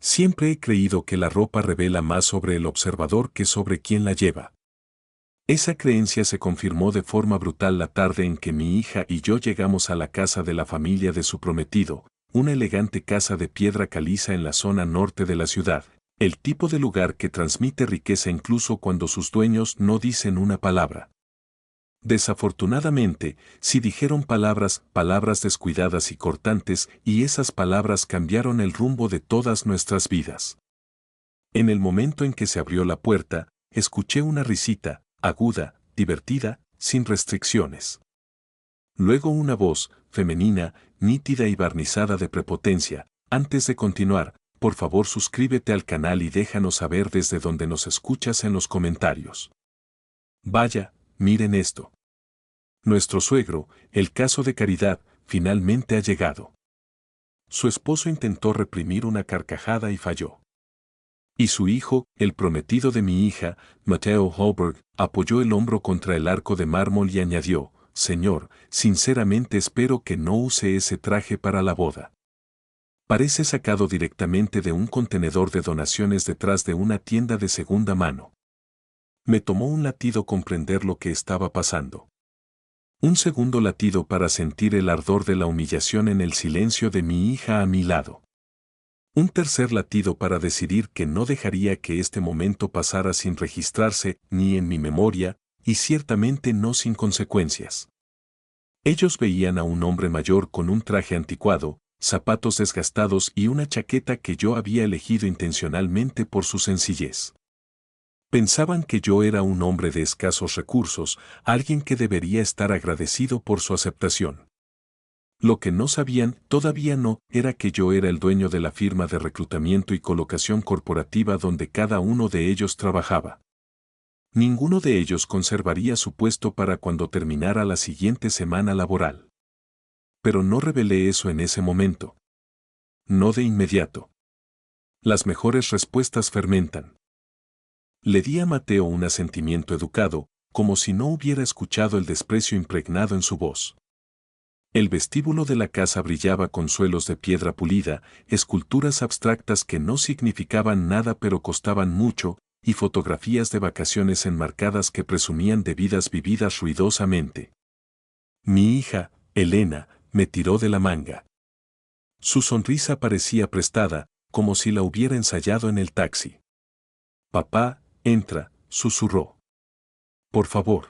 Siempre he creído que la ropa revela más sobre el observador que sobre quien la lleva. Esa creencia se confirmó de forma brutal la tarde en que mi hija y yo llegamos a la casa de la familia de su prometido, una elegante casa de piedra caliza en la zona norte de la ciudad, el tipo de lugar que transmite riqueza incluso cuando sus dueños no dicen una palabra. Desafortunadamente, sí dijeron palabras descuidadas y cortantes, y esas palabras cambiaron el rumbo de todas nuestras vidas. En el momento en que se abrió la puerta, escuché una risita, aguda, divertida, sin restricciones. Luego una voz, femenina, nítida y barnizada de prepotencia. Antes de continuar, por favor suscríbete al canal y déjanos saber desde donde nos escuchas en los comentarios. Vaya, miren esto. Nuestro suegro, el caso de Caridad, finalmente ha llegado. Su esposo intentó reprimir una carcajada y falló. Y su hijo, el prometido de mi hija, Mateo Holberg, apoyó el hombro contra el arco de mármol y añadió, Señor, sinceramente espero que no use ese traje para la boda. Parece sacado directamente de un contenedor de donaciones detrás de una tienda de segunda mano. Me tomó un latido comprender lo que estaba pasando. Un segundo latido para sentir el ardor de la humillación en el silencio de mi hija a mi lado. Un tercer latido para decidir que no dejaría que este momento pasara sin registrarse, ni en mi memoria, y ciertamente no sin consecuencias. Ellos veían a un hombre mayor con un traje anticuado, zapatos desgastados y una chaqueta que yo había elegido intencionalmente por su sencillez. Pensaban que yo era un hombre de escasos recursos, alguien que debería estar agradecido por su aceptación. Lo que no sabían, todavía no, era que yo era el dueño de la firma de reclutamiento y colocación corporativa donde cada uno de ellos trabajaba. Ninguno de ellos conservaría su puesto para cuando terminara la siguiente semana laboral. Pero no revelé eso en ese momento. No de inmediato. Las mejores respuestas fermentan. Le di a Mateo un asentimiento educado, como si no hubiera escuchado el desprecio impregnado en su voz. El vestíbulo de la casa brillaba con suelos de piedra pulida, esculturas abstractas que no significaban nada pero costaban mucho, y fotografías de vacaciones enmarcadas que presumían de vidas vividas ruidosamente. Mi hija, Elena, me tiró de la manga. Su sonrisa parecía prestada, como si la hubiera ensayado en el taxi. Papá, entra, susurró. Por favor.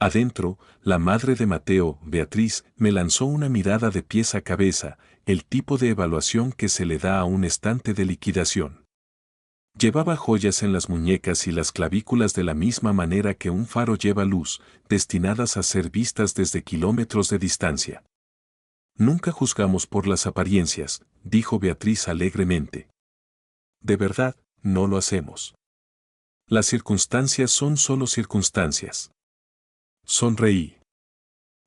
Adentro, la madre de Mateo, Beatriz, me lanzó una mirada de pies a cabeza, el tipo de evaluación que se le da a un estante de liquidación. Llevaba joyas en las muñecas y las clavículas de la misma manera que un faro lleva luz, destinadas a ser vistas desde kilómetros de distancia. Nunca juzgamos por las apariencias, dijo Beatriz alegremente. De verdad, no lo hacemos. Las circunstancias son solo circunstancias. Sonreí.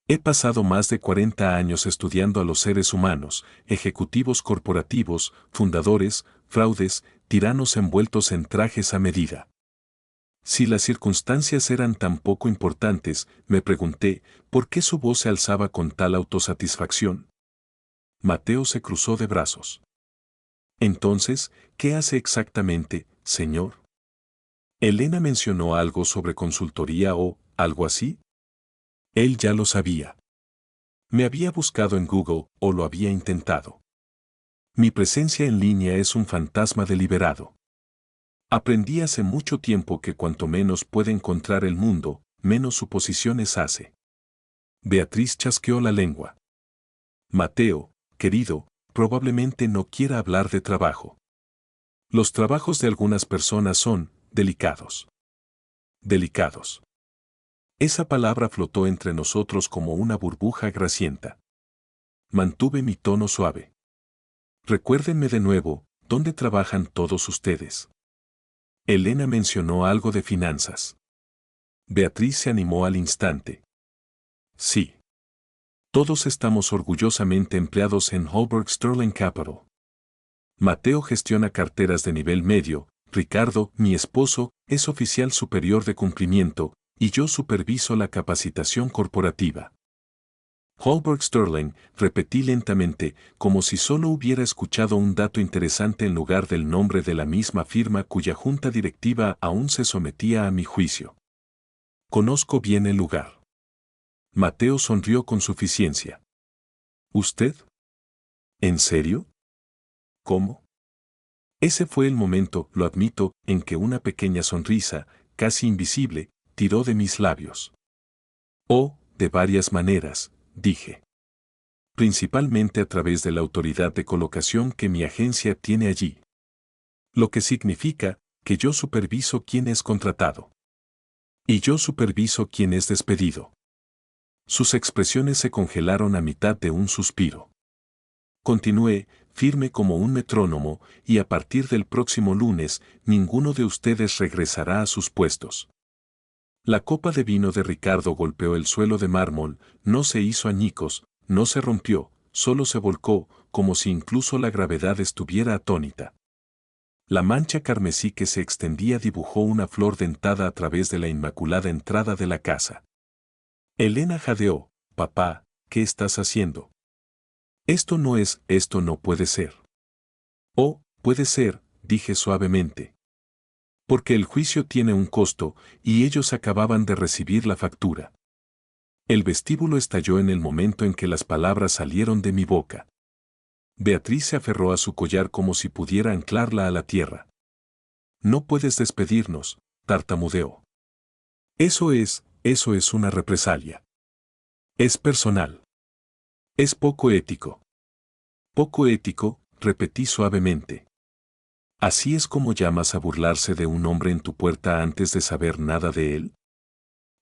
He pasado más de 40 años estudiando a los seres humanos, ejecutivos corporativos, fundadores, fraudes, tiranos envueltos en trajes a medida. Si las circunstancias eran tan poco importantes, me pregunté, ¿por qué su voz se alzaba con tal autosatisfacción? Mateo se cruzó de brazos. Entonces, ¿qué hace exactamente, señor? Elena mencionó algo sobre consultoría o algo así. Él ya lo sabía. Me había buscado en Google o lo había intentado. Mi presencia en línea es un fantasma deliberado. Aprendí hace mucho tiempo que cuanto menos puede encontrar el mundo, menos suposiciones hace. Beatriz chasqueó la lengua. Mateo, querido, probablemente no quiera hablar de trabajo. Los trabajos de algunas personas son delicados. Delicados. Esa palabra flotó entre nosotros como una burbuja grasienta. Mantuve mi tono suave. Recuérdenme de nuevo, ¿dónde trabajan todos ustedes? Elena mencionó algo de finanzas. Beatriz se animó al instante. Sí. Todos estamos orgullosamente empleados en Holberg Sterling Capital. Mateo gestiona carteras de nivel medio, Ricardo, mi esposo, es oficial superior de cumplimiento, y yo superviso la capacitación corporativa. Holberg Sterling, repetí lentamente, como si solo hubiera escuchado un dato interesante en lugar del nombre de la misma firma cuya junta directiva aún se sometía a mi juicio. Conozco bien el lugar. Mateo sonrió con suficiencia. ¿Usted? ¿En serio? ¿Cómo? Ese fue el momento, lo admito, en que una pequeña sonrisa, casi invisible, tiró de mis labios. Oh, de varias maneras, dije. Principalmente a través de la autoridad de colocación que mi agencia tiene allí. Lo que significa que yo superviso quién es contratado. Y yo superviso quién es despedido. Sus expresiones se congelaron a mitad de un suspiro. Continué, firme como un metrónomo, y a partir del próximo lunes, ninguno de ustedes regresará a sus puestos. La copa de vino de Ricardo golpeó el suelo de mármol, no se hizo añicos, no se rompió, solo se volcó, como si incluso la gravedad estuviera atónita. La mancha carmesí que se extendía dibujó una flor dentada a través de la inmaculada entrada de la casa. Elena jadeó, papá, ¿qué estás haciendo? Esto no puede ser. Oh, puede ser, dije suavemente. Porque el juicio tiene un costo, y ellos acababan de recibir la factura. El vestíbulo estalló en el momento en que las palabras salieron de mi boca. Beatriz se aferró a su collar como si pudiera anclarla a la tierra. No puedes despedirnos, tartamudeó. Eso es una represalia. Es personal. Es poco ético. Poco ético, repetí suavemente. ¿Así es como llamas a burlarse de un hombre en tu puerta antes de saber nada de él?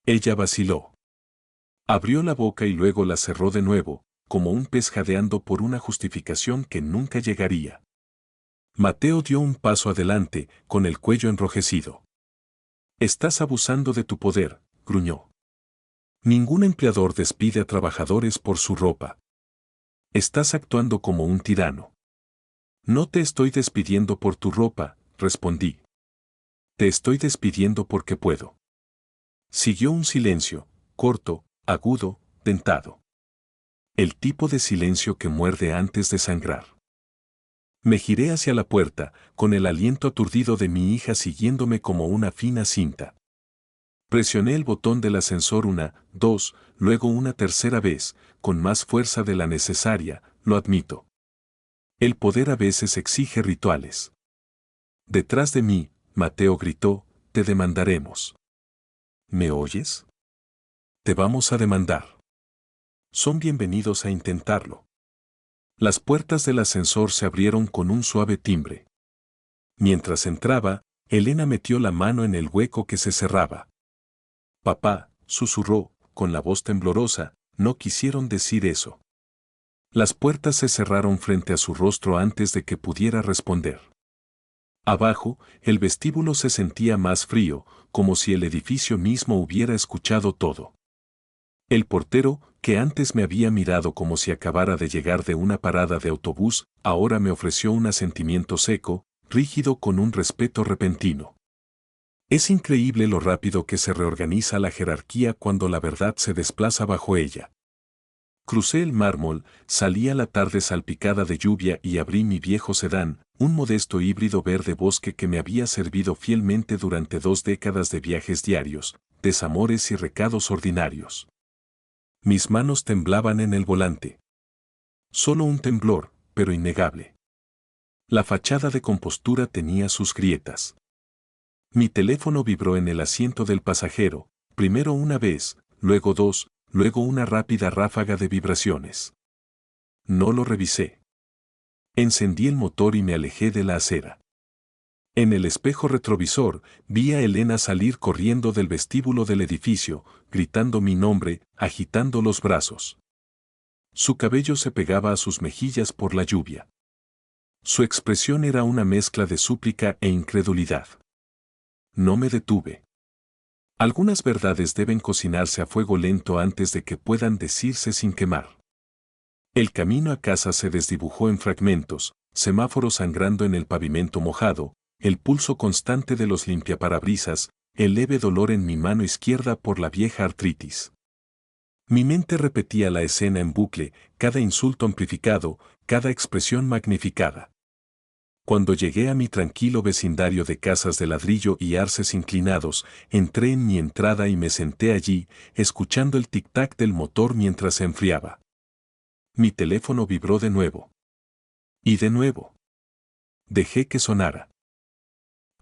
Ella vaciló. Abrió la boca y luego la cerró de nuevo, como un pez jadeando por una justificación que nunca llegaría. Mateo dio un paso adelante, con el cuello enrojecido. Estás abusando de tu poder, gruñó. Ningún empleador despide a trabajadores por su ropa. Estás actuando como un tirano. No te estoy despidiendo por tu ropa, respondí. Te estoy despidiendo porque puedo. Siguió un silencio, corto, agudo, dentado. El tipo de silencio que muerde antes de sangrar. Me giré hacia la puerta, con el aliento aturdido de mi hija siguiéndome como una fina cinta. Presioné el botón del ascensor una, dos, luego una tercera vez, con más fuerza de la necesaria, lo admito. El poder a veces exige rituales. Detrás de mí, Mateo gritó, te demandaremos. ¿Me oyes? Te vamos a demandar. Son bienvenidos a intentarlo. Las puertas del ascensor se abrieron con un suave timbre. Mientras entraba, Elena metió la mano en el hueco que se cerraba. Papá, susurró, con la voz temblorosa, no quisieron decir eso. Las puertas se cerraron frente a su rostro antes de que pudiera responder. Abajo, el vestíbulo se sentía más frío, como si el edificio mismo hubiera escuchado todo. El portero, que antes me había mirado como si acabara de llegar de una parada de autobús, ahora me ofreció un asentimiento seco, rígido con un respeto repentino. Es increíble lo rápido que se reorganiza la jerarquía cuando la verdad se desplaza bajo ella. Crucé el mármol, salí a la tarde salpicada de lluvia y abrí mi viejo sedán, un modesto híbrido verde bosque que me había servido fielmente durante 2 décadas de viajes diarios, desamores y recados ordinarios. Mis manos temblaban en el volante. Solo un temblor, pero innegable. La fachada de compostura tenía sus grietas. Mi teléfono vibró en el asiento del pasajero, primero una vez, luego 2, luego una rápida ráfaga de vibraciones. No lo revisé. Encendí el motor y me alejé de la acera. En el espejo retrovisor, vi a Elena salir corriendo del vestíbulo del edificio, gritando mi nombre, agitando los brazos. Su cabello se pegaba a sus mejillas por la lluvia. Su expresión era una mezcla de súplica e incredulidad. No me detuve. Algunas verdades deben cocinarse a fuego lento antes de que puedan decirse sin quemar. El camino a casa se desdibujó en fragmentos, semáforos sangrando en el pavimento mojado, el pulso constante de los limpiaparabrisas, el leve dolor en mi mano izquierda por la vieja artritis. Mi mente repetía la escena en bucle, cada insulto amplificado, cada expresión magnificada. Cuando llegué a mi tranquilo vecindario de casas de ladrillo y arces inclinados, entré en mi entrada y me senté allí, escuchando el tic-tac del motor mientras se enfriaba. Mi teléfono vibró de nuevo. Y de nuevo. Dejé que sonara.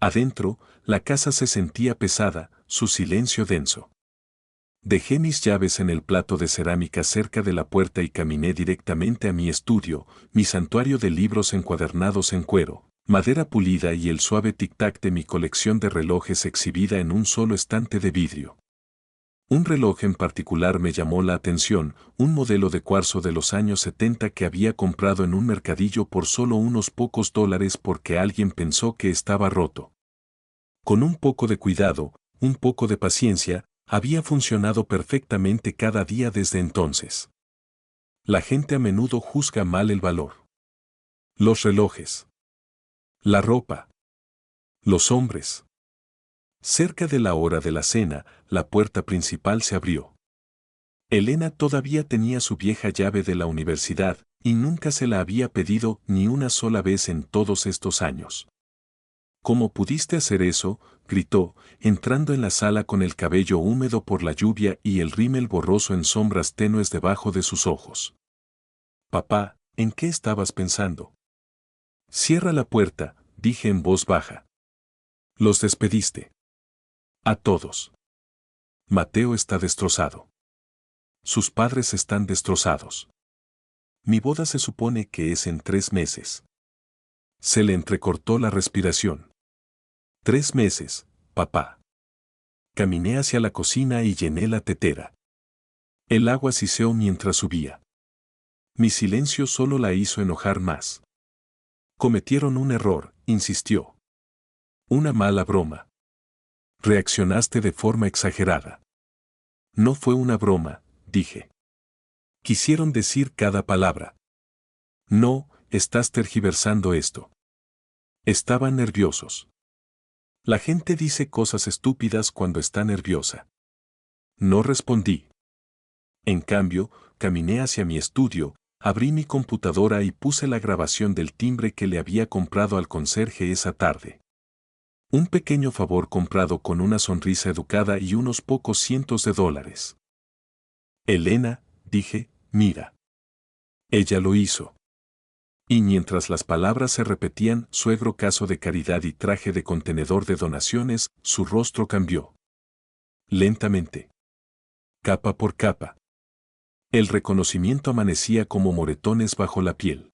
Adentro, la casa se sentía pesada, su silencio denso. Dejé mis llaves en el plato de cerámica cerca de la puerta y caminé directamente a mi estudio, mi santuario de libros encuadernados en cuero, madera pulida y el suave tic-tac de mi colección de relojes exhibida en un solo estante de vidrio. Un reloj en particular me llamó la atención, un modelo de cuarzo de los años 70 que había comprado en un mercadillo por solo unos pocos dólares porque alguien pensó que estaba roto. Con un poco de cuidado, un poco de paciencia, había funcionado perfectamente cada día desde entonces. La gente a menudo juzga mal el valor. Los relojes. La ropa. Los hombres. Cerca de la hora de la cena, la puerta principal se abrió. Elena todavía tenía su vieja llave de la universidad, y nunca se la había pedido ni una sola vez en todos estos años. ¿Cómo pudiste hacer eso?, gritó, entrando en la sala con el cabello húmedo por la lluvia y el rímel borroso en sombras tenues debajo de sus ojos. Papá, ¿en qué estabas pensando? Cierra la puerta, dije en voz baja. Los despediste. A todos. Mateo está destrozado. Sus padres están destrozados. Mi boda se supone que es en 3 meses. Se le entrecortó la respiración. 3 meses, papá. Caminé hacia la cocina y llené la tetera. El agua siseó mientras subía. Mi silencio solo la hizo enojar más. Cometieron un error, insistió. Una mala broma. Reaccionaste de forma exagerada. No fue una broma, dije. Quisieron decir cada palabra. No, estás tergiversando esto. Estaban nerviosos. La gente dice cosas estúpidas cuando está nerviosa. No respondí. En cambio, caminé hacia mi estudio, abrí mi computadora y puse la grabación del timbre que le había comprado al conserje esa tarde. Un pequeño favor comprado con una sonrisa educada y unos pocos cientos de dólares. Elena, dije, mira. Ella lo hizo. Y mientras las palabras se repetían, suegro caso de caridad y traje de contenedor de donaciones, su rostro cambió. Lentamente. Capa por capa. El reconocimiento amanecía como moretones bajo la piel.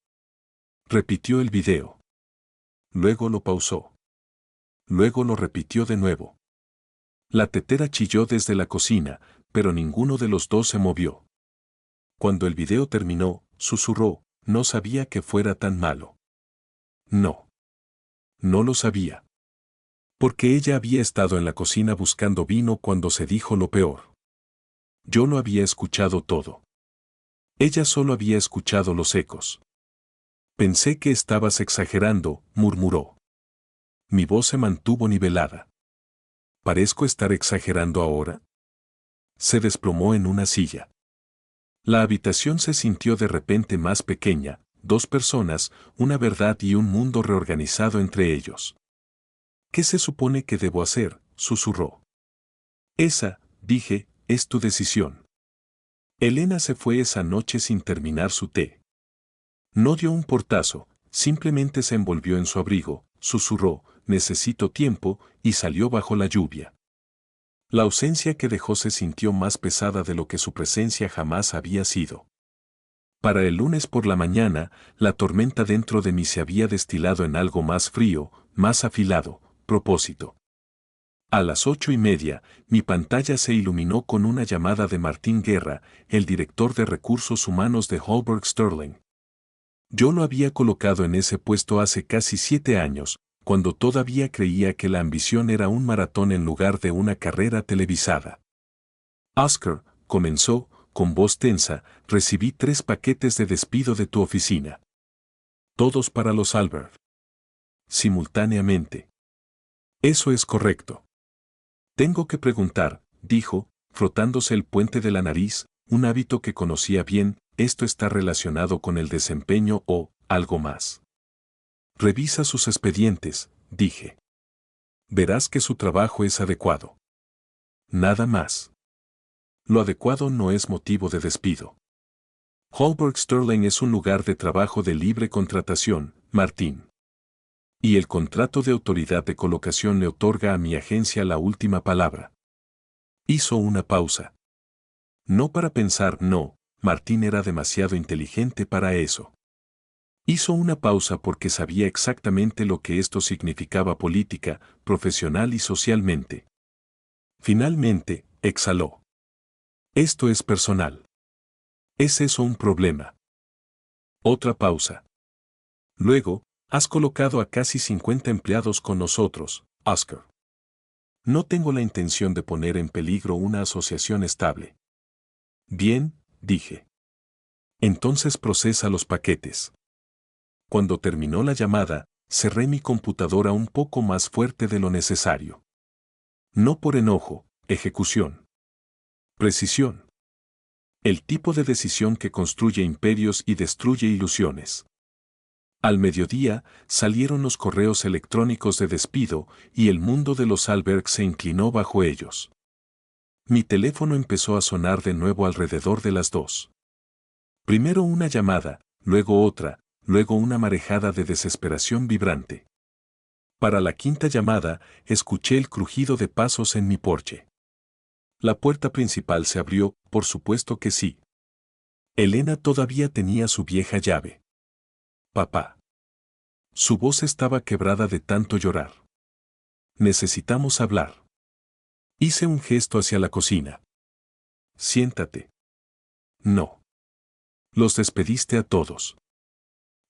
Repitió el video. Luego lo pausó. Luego lo repitió de nuevo. La tetera chilló desde la cocina, pero ninguno de los dos se movió. Cuando el video terminó, susurró, no sabía que fuera tan malo. No. No lo sabía. Porque ella había estado en la cocina buscando vino cuando se dijo lo peor. Yo lo había escuchado todo. Ella solo había escuchado los ecos. Pensé que estabas exagerando, murmuró. Mi voz se mantuvo nivelada. ¿Parezco estar exagerando ahora? Se desplomó en una silla. La habitación se sintió de repente más pequeña, 2 personas, una verdad y un mundo reorganizado entre ellos. ¿Qué se supone que debo hacer?, susurró. Esa, dije, es tu decisión. Elena se fue esa noche sin terminar su té. No dio un portazo, simplemente se envolvió en su abrigo, susurró, necesito tiempo, y salió bajo la lluvia. La ausencia que dejó se sintió más pesada de lo que su presencia jamás había sido. Para el lunes por la mañana, la tormenta dentro de mí se había destilado en algo más frío, más afilado, propósito. A las 8:30, mi pantalla se iluminó con una llamada de Martín Guerra, el director de recursos humanos de Holberg Sterling. Yo lo había colocado en ese puesto hace casi 7 años, cuando todavía creía que la ambición era un maratón en lugar de una carrera televisada. Oscar, comenzó, con voz tensa, recibí 3 paquetes de despido de tu oficina. Todos para los Albert. Simultáneamente. Eso es correcto. Tengo que preguntar, dijo, frotándose el puente de la nariz, un hábito que conocía bien, esto está relacionado con el desempeño o algo más. Revisa sus expedientes, dije. Verás que su trabajo es adecuado. Nada más. Lo adecuado no es motivo de despido. Holberg Sterling es un lugar de trabajo de libre contratación, Martín. Y el contrato de autoridad de colocación le otorga a mi agencia la última palabra. Hizo una pausa. No para pensar, no, Martín era demasiado inteligente para eso. Hizo una pausa porque sabía exactamente lo que esto significaba política, profesional y socialmente. Finalmente, exhaló. Esto es personal. ¿Es eso un problema? Otra pausa. Luego, has colocado a casi 50 empleados con nosotros, Oscar. No tengo la intención de poner en peligro una asociación estable. Bien, dije. Entonces procesa los paquetes. Cuando terminó la llamada, cerré mi computadora un poco más fuerte de lo necesario. No por enojo, ejecución. Precisión. El tipo de decisión que construye imperios y destruye ilusiones. Al mediodía, salieron los correos electrónicos de despido y el mundo de los albergues se inclinó bajo ellos. Mi teléfono empezó a sonar de nuevo alrededor de las 2. Primero una llamada, luego otra, luego una marejada de desesperación vibrante. Para la quinta llamada, escuché el crujido de pasos en mi porche. La puerta principal se abrió, por supuesto que sí. Elena todavía tenía su vieja llave. Papá. Su voz estaba quebrada de tanto llorar. Necesitamos hablar. Hice un gesto hacia la cocina. Siéntate. No. Los despediste a todos.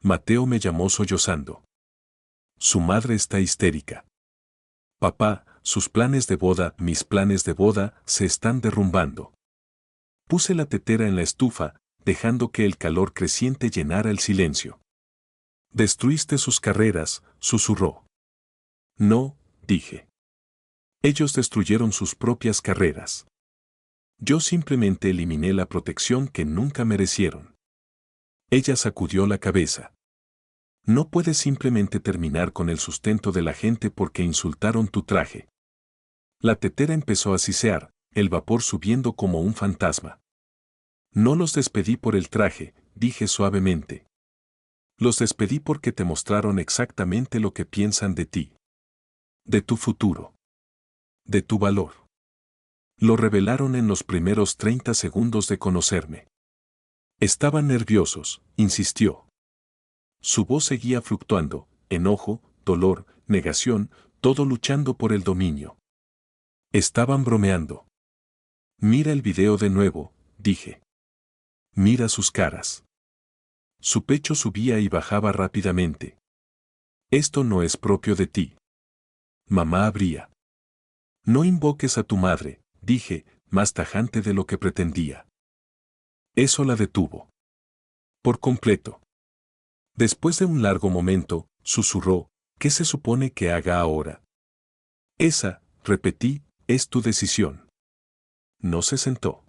Mateo me llamó sollozando. Su madre está histérica. Papá, sus planes de boda, mis planes de boda, se están derrumbando. Puse la tetera en la estufa, dejando que el calor creciente llenara el silencio. Destruiste sus carreras, susurró. No, dije. Ellos destruyeron sus propias carreras. Yo simplemente eliminé la protección que nunca merecieron. Ella sacudió la cabeza. No puedes simplemente terminar con el sustento de la gente porque insultaron tu traje. La tetera empezó a sisear, el vapor subiendo como un fantasma. No los despedí por el traje, dije suavemente. Los despedí porque te mostraron exactamente lo que piensan de ti. De tu futuro. De tu valor. Lo revelaron en los primeros 30 segundos de conocerme. Estaban nerviosos, insistió. Su voz seguía fluctuando, enojo, dolor, negación, todo luchando por el dominio. Estaban bromeando. Mira el video de nuevo, dije. Mira sus caras. Su pecho subía y bajaba rápidamente. Esto no es propio de ti. Mamá habría. No invoques a tu madre, dije, más tajante de lo que pretendía. Eso la detuvo. Por completo. Después de un largo momento, susurró, ¿qué se supone que haga ahora? Esa, repetí, es tu decisión. No se sentó.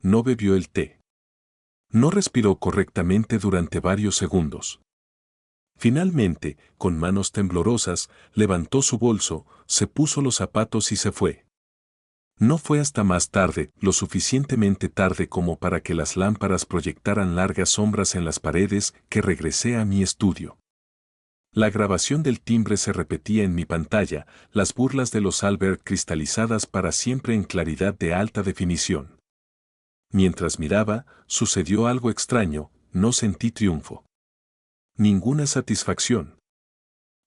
No bebió el té. No respiró correctamente durante varios segundos. Finalmente, con manos temblorosas, levantó su bolso, se puso los zapatos y se fue. No fue hasta más tarde, lo suficientemente tarde como para que las lámparas proyectaran largas sombras en las paredes, que regresé a mi estudio. La grabación del timbre se repetía en mi pantalla, las burlas de los Albert cristalizadas para siempre en claridad de alta definición. Mientras miraba, sucedió algo extraño, no sentí triunfo. Ninguna satisfacción.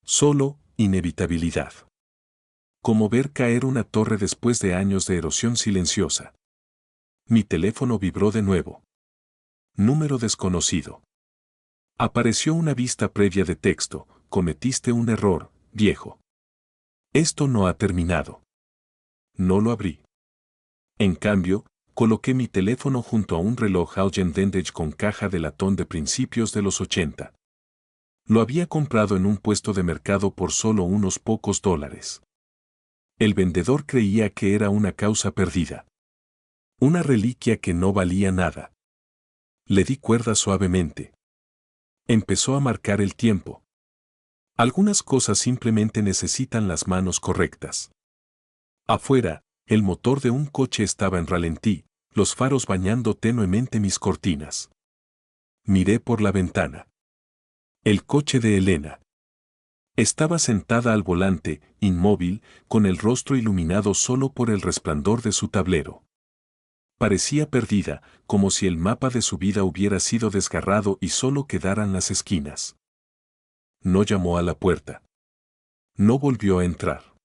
Solo inevitabilidad. Como ver caer una torre después de años de erosión silenciosa. Mi teléfono vibró de nuevo. Número desconocido. Apareció una vista previa de texto, cometiste un error, viejo. Esto no ha terminado. No lo abrí. En cambio, coloqué mi teléfono junto a un reloj Haugen Vintage con caja de latón de principios de los 80. Lo había comprado en un puesto de mercado por solo unos pocos dólares. El vendedor creía que era una causa perdida. Una reliquia que no valía nada. Le di cuerda suavemente. Empezó a marcar el tiempo. Algunas cosas simplemente necesitan las manos correctas. Afuera, el motor de un coche estaba en ralentí, los faros bañando tenuemente mis cortinas. Miré por la ventana. El coche de Elena. Estaba sentada al volante, inmóvil, con el rostro iluminado solo por el resplandor de su tablero. Parecía perdida, como si el mapa de su vida hubiera sido desgarrado y solo quedaran las esquinas. No llamó a la puerta. No volvió a entrar.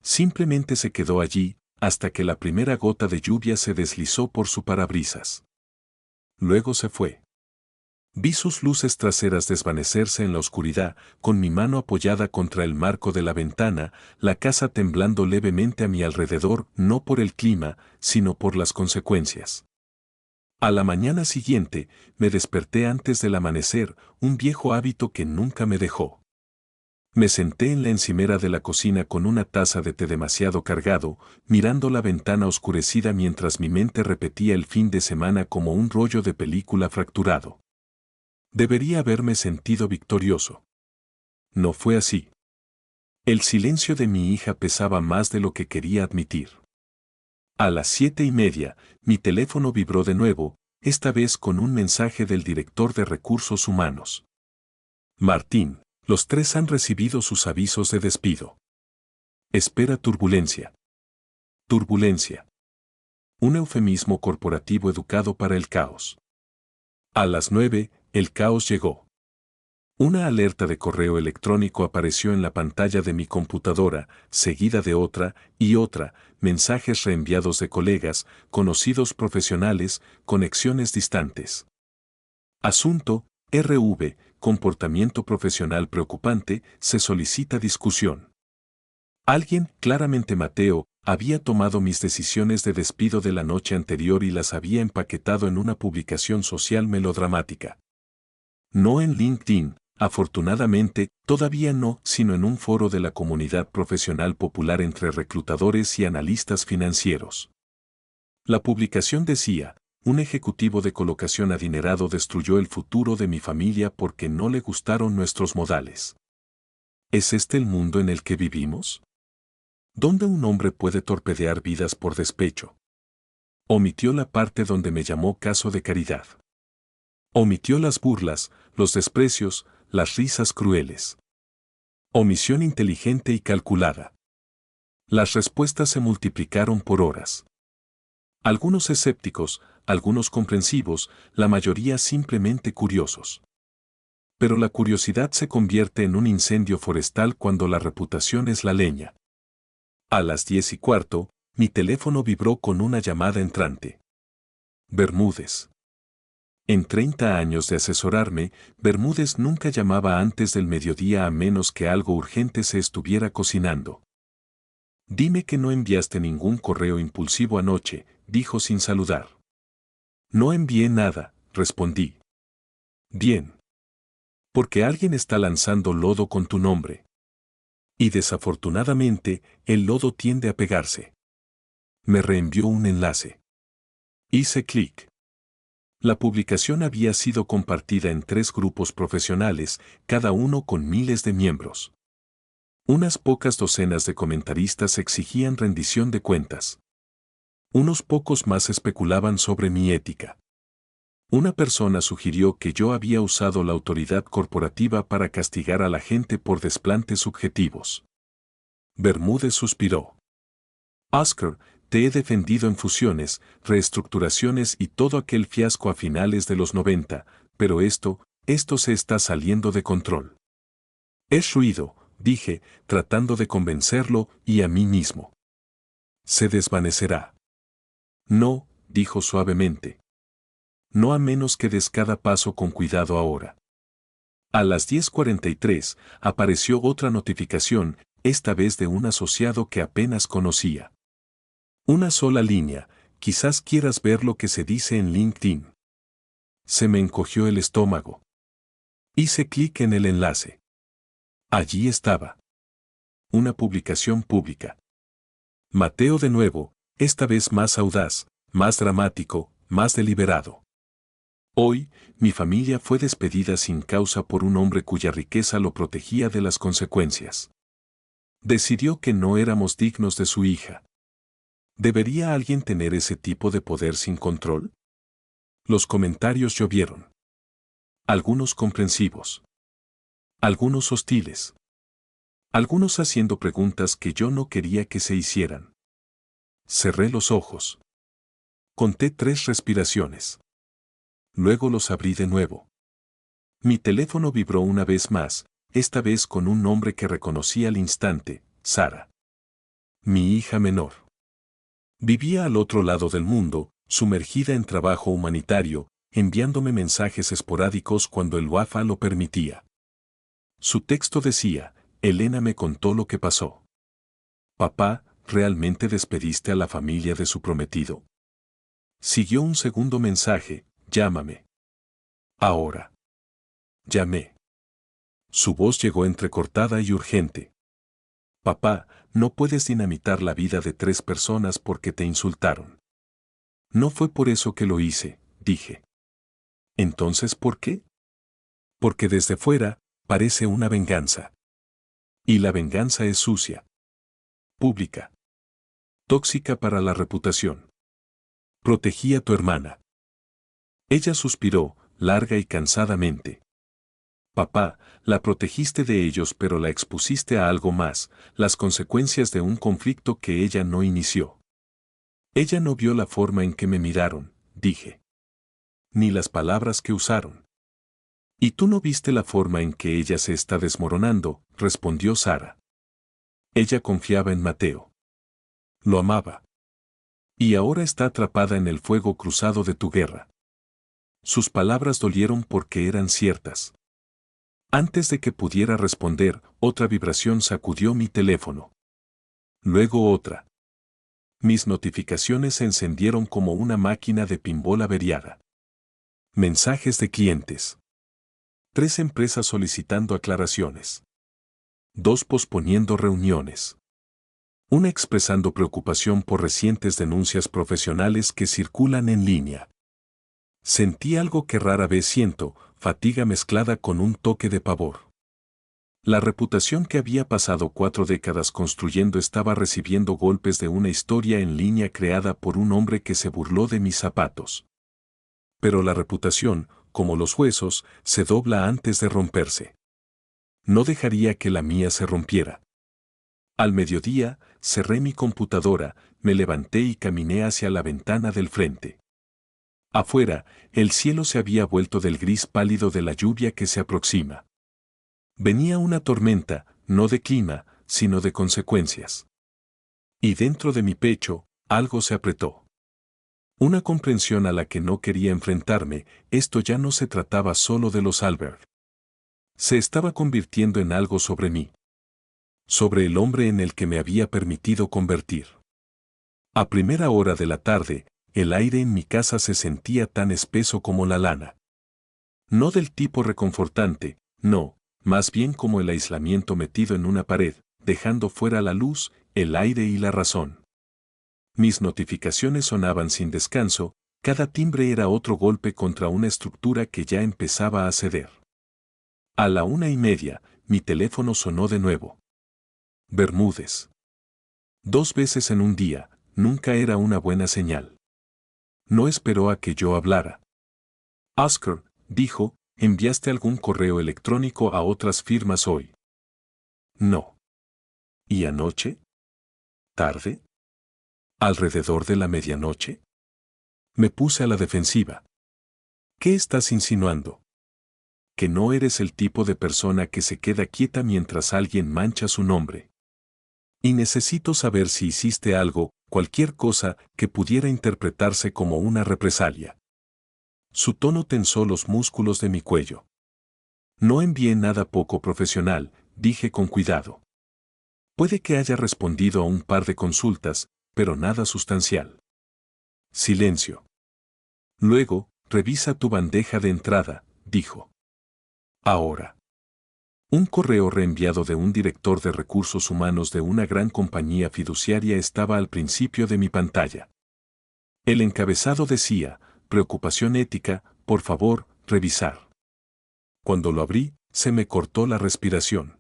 Simplemente se quedó allí, hasta que la primera gota de lluvia se deslizó por su parabrisas. Luego se fue. Vi sus luces traseras desvanecerse en la oscuridad, con mi mano apoyada contra el marco de la ventana, la casa temblando levemente a mi alrededor, no por el clima, sino por las consecuencias. A la mañana siguiente, me desperté antes del amanecer, un viejo hábito que nunca me dejó. Me senté en la encimera de la cocina con una taza de té demasiado cargado, mirando la ventana oscurecida mientras mi mente repetía el fin de semana como un rollo de película fracturado. Debería haberme sentido victorioso. No fue así. El silencio de mi hija pesaba más de lo que quería admitir. A las 7:30, mi teléfono vibró de nuevo, esta vez con un mensaje del director de Recursos Humanos. Martín, los 3 han recibido sus avisos de despido. Espera turbulencia. Turbulencia. Un eufemismo corporativo educado para el caos. A las 9, el caos llegó. Una alerta de correo electrónico apareció en la pantalla de mi computadora, seguida de otra y otra, mensajes reenviados de colegas, conocidos profesionales, conexiones distantes. Asunto, RV, comportamiento profesional preocupante, se solicita discusión. Alguien, claramente Mateo, había tomado mis decisiones de despido de la noche anterior y las había empaquetado en una publicación social melodramática. No en LinkedIn, afortunadamente, todavía no, sino en un foro de la comunidad profesional popular entre reclutadores y analistas financieros. La publicación decía, un ejecutivo de colocación adinerado destruyó el futuro de mi familia porque no le gustaron nuestros modales. ¿Es este el mundo en el que vivimos? ¿Dónde un hombre puede torpedear vidas por despecho? Omitió la parte donde me llamó caso de caridad. Omitió las burlas, los desprecios, las risas crueles. Omisión inteligente y calculada. Las respuestas se multiplicaron por horas. Algunos escépticos, algunos comprensivos, la mayoría simplemente curiosos. Pero la curiosidad se convierte en un incendio forestal cuando la reputación es la leña. A las 10:15, mi teléfono vibró con una llamada entrante. Bermúdez. En 30 años de asesorarme, Bermúdez nunca llamaba antes del mediodía a menos que algo urgente se estuviera cocinando. Dime que no enviaste ningún correo impulsivo anoche, dijo sin saludar. No envié nada, respondí. Bien. Porque alguien está lanzando lodo con tu nombre. Y desafortunadamente, el lodo tiende a pegarse. Me reenvió un enlace. Hice clic. La publicación había sido compartida en 3 grupos profesionales, cada uno con miles de miembros. Unas pocas docenas de comentaristas exigían rendición de cuentas. Unos pocos más especulaban sobre mi ética. Una persona sugirió que yo había usado la autoridad corporativa para castigar a la gente por desplantes subjetivos. Bermúdez suspiró. Oscar, te he defendido en fusiones, reestructuraciones y todo aquel fiasco a finales de los 90, pero esto se está saliendo de control. Es ruido, dije, tratando de convencerlo y a mí mismo. Se desvanecerá. No, dijo suavemente. No a menos que des cada paso con cuidado ahora. A las 10:43 apareció otra notificación, esta vez de un asociado que apenas conocía. Una sola línea, quizás quieras ver lo que se dice en LinkedIn. Se me encogió el estómago. Hice clic en el enlace. Allí estaba. Una publicación pública. Mateo de nuevo, esta vez más audaz, más dramático, más deliberado. Hoy, mi familia fue despedida sin causa por un hombre cuya riqueza lo protegía de las consecuencias. Decidió que no éramos dignos de su hija. ¿Debería alguien tener ese tipo de poder sin control? Los comentarios llovieron. Algunos comprensivos. Algunos hostiles. Algunos haciendo preguntas que yo no quería que se hicieran. Cerré los ojos. Conté 3 respiraciones. Luego los abrí de nuevo. Mi teléfono vibró una vez más, esta vez con un nombre que reconocí al instante, Sara. Mi hija menor. Vivía al otro lado del mundo, sumergida en trabajo humanitario, enviándome mensajes esporádicos cuando el Wi-Fi lo permitía. Su texto decía: Elena me contó lo que pasó. Papá, ¿realmente despediste a la familia de su prometido? Siguió un segundo mensaje: llámame. Ahora. Llamé. Su voz llegó entrecortada y urgente. Papá, no puedes dinamitar la vida de 3 personas porque te insultaron. No fue por eso que lo hice, dije. Entonces, ¿por qué? Porque desde fuera, parece una venganza. Y la venganza es sucia. Pública. Tóxica para la reputación. Protegí a tu hermana. Ella suspiró, larga y cansadamente. Papá, la protegiste de ellos pero la expusiste a algo más, las consecuencias de un conflicto que ella no inició. Ella no vio la forma en que me miraron, dije. Ni las palabras que usaron. Y tú no viste la forma en que ella se está desmoronando, respondió Sara. Ella confiaba en Mateo. Lo amaba. Y ahora está atrapada en el fuego cruzado de tu guerra. Sus palabras dolieron porque eran ciertas. Antes de que pudiera responder, otra vibración sacudió mi teléfono. Luego otra. Mis notificaciones se encendieron como una máquina de pinball averiada. Mensajes de clientes. 3 empresas solicitando aclaraciones. 2 posponiendo reuniones. Una expresando preocupación por recientes denuncias profesionales que circulan en línea. Sentí algo que rara vez siento, fatiga mezclada con un toque de pavor. La reputación que había pasado 4 décadas construyendo estaba recibiendo golpes de una historia en línea creada por un hombre que se burló de mis zapatos. Pero la reputación, como los huesos, se dobla antes de romperse. No dejaría que la mía se rompiera. Al mediodía, cerré mi computadora, me levanté y caminé hacia la ventana del frente. Afuera, el cielo se había vuelto del gris pálido de la lluvia que se aproxima. Venía una tormenta, no de clima, sino de consecuencias. Y dentro de mi pecho, algo se apretó. Una comprensión a la que no quería enfrentarme, esto ya no se trataba solo de los Albert. Se estaba convirtiendo en algo sobre mí. Sobre el hombre en el que me había permitido convertir. A primera hora de la tarde, el aire en mi casa se sentía tan espeso como la lana. No del tipo reconfortante, no, más bien como el aislamiento metido en una pared, dejando fuera la luz, el aire y la razón. Mis notificaciones sonaban sin descanso, cada timbre era otro golpe contra una estructura que ya empezaba a ceder. A la 1:30, mi teléfono sonó de nuevo. Bermúdez. 2 veces en un día, nunca era una buena señal. No esperó a que yo hablara. Oscar, dijo, ¿enviaste algún correo electrónico a otras firmas hoy? No. ¿Y anoche? ¿Tarde? ¿Alrededor de la medianoche? Me puse a la defensiva. ¿Qué estás insinuando? Que no eres el tipo de persona que se queda quieta mientras alguien mancha su nombre. Y necesito saber si hiciste algo, cualquier cosa, que pudiera interpretarse como una represalia. Su tono tensó los músculos de mi cuello. No envié nada poco profesional, dije con cuidado. Puede que haya respondido a un par de consultas, pero nada sustancial. Silencio. Luego, revisa tu bandeja de entrada, dijo. Ahora. Un correo reenviado de un director de recursos humanos de una gran compañía fiduciaria estaba al principio de mi pantalla. El encabezado decía, preocupación ética, por favor, revisar. Cuando lo abrí, se me cortó la respiración.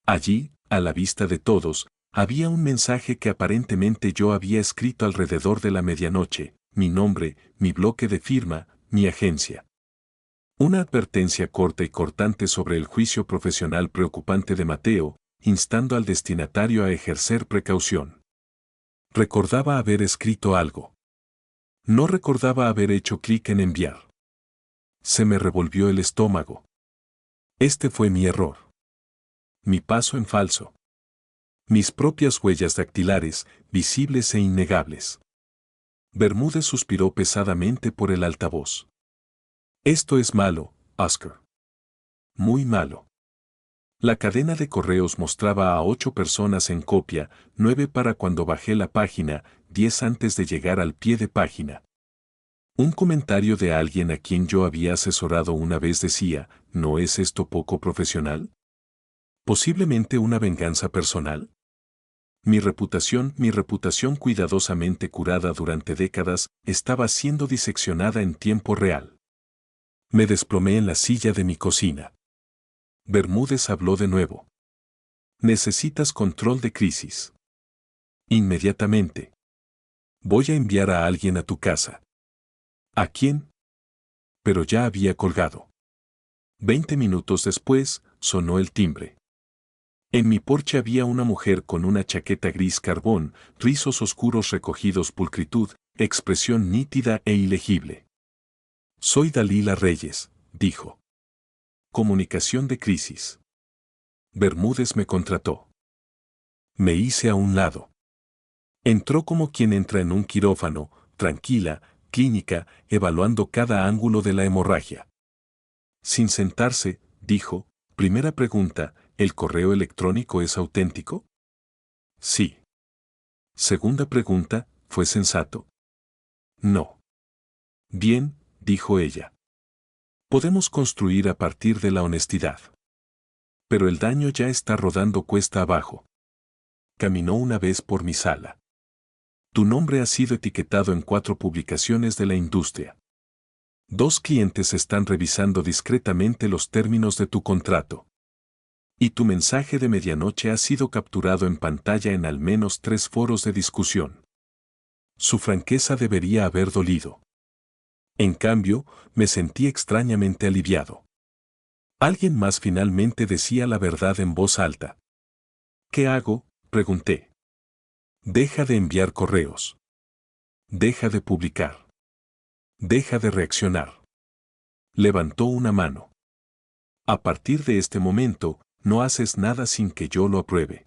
Allí, a la vista de todos, había un mensaje que aparentemente yo había escrito alrededor de la medianoche, mi nombre, mi bloque de firma, mi agencia. Una advertencia corta y cortante sobre el juicio profesional preocupante de Mateo, instando al destinatario a ejercer precaución. Recordaba haber escrito algo. No recordaba haber hecho clic en enviar. Se me revolvió el estómago. Este fue mi error. Mi paso en falso. Mis propias huellas dactilares, visibles e innegables. Bermúdez suspiró pesadamente por el altavoz. Esto es malo, Oscar. Muy malo. La cadena de correos mostraba a 8 personas en copia, 9 para cuando bajé la página, 10 antes de llegar al pie de página. Un comentario de alguien a quien yo había asesorado una vez decía, ¿no es esto poco profesional? ¿Posiblemente una venganza personal? Mi reputación cuidadosamente curada durante décadas, estaba siendo diseccionada en tiempo real. Me desplomé en la silla de mi cocina. Bermúdez habló de nuevo. Necesitas control de crisis. Inmediatamente. Voy a enviar a alguien a tu casa. ¿A quién? Pero ya había colgado. 20 minutos después, sonó el timbre. En mi porche había una mujer con una chaqueta gris carbón, rizos oscuros recogidos pulcritud, expresión nítida e ilegible. Soy Dalila Reyes, dijo. Comunicación de crisis. Bermúdez me contrató. Me hice a un lado. Entró como quien entra en un quirófano, tranquila, clínica, evaluando cada ángulo de la hemorragia. Sin sentarse, dijo, primera pregunta, ¿el correo electrónico es auténtico? Sí. Segunda pregunta, ¿fue sensato? No. Bien, dijo ella. Podemos construir a partir de la honestidad. Pero el daño ya está rodando cuesta abajo. Caminó una vez por mi sala. Tu nombre ha sido etiquetado en 4 publicaciones de la industria. 2 clientes están revisando discretamente los términos de tu contrato. Y tu mensaje de medianoche ha sido capturado en pantalla en al menos 3 foros de discusión. Su franqueza debería haber dolido. En cambio, me sentí extrañamente aliviado. Alguien más finalmente decía la verdad en voz alta. ¿Qué hago?, pregunté. Deja de enviar correos. Deja de publicar. Deja de reaccionar. Levantó una mano. A partir de este momento, no haces nada sin que yo lo apruebe.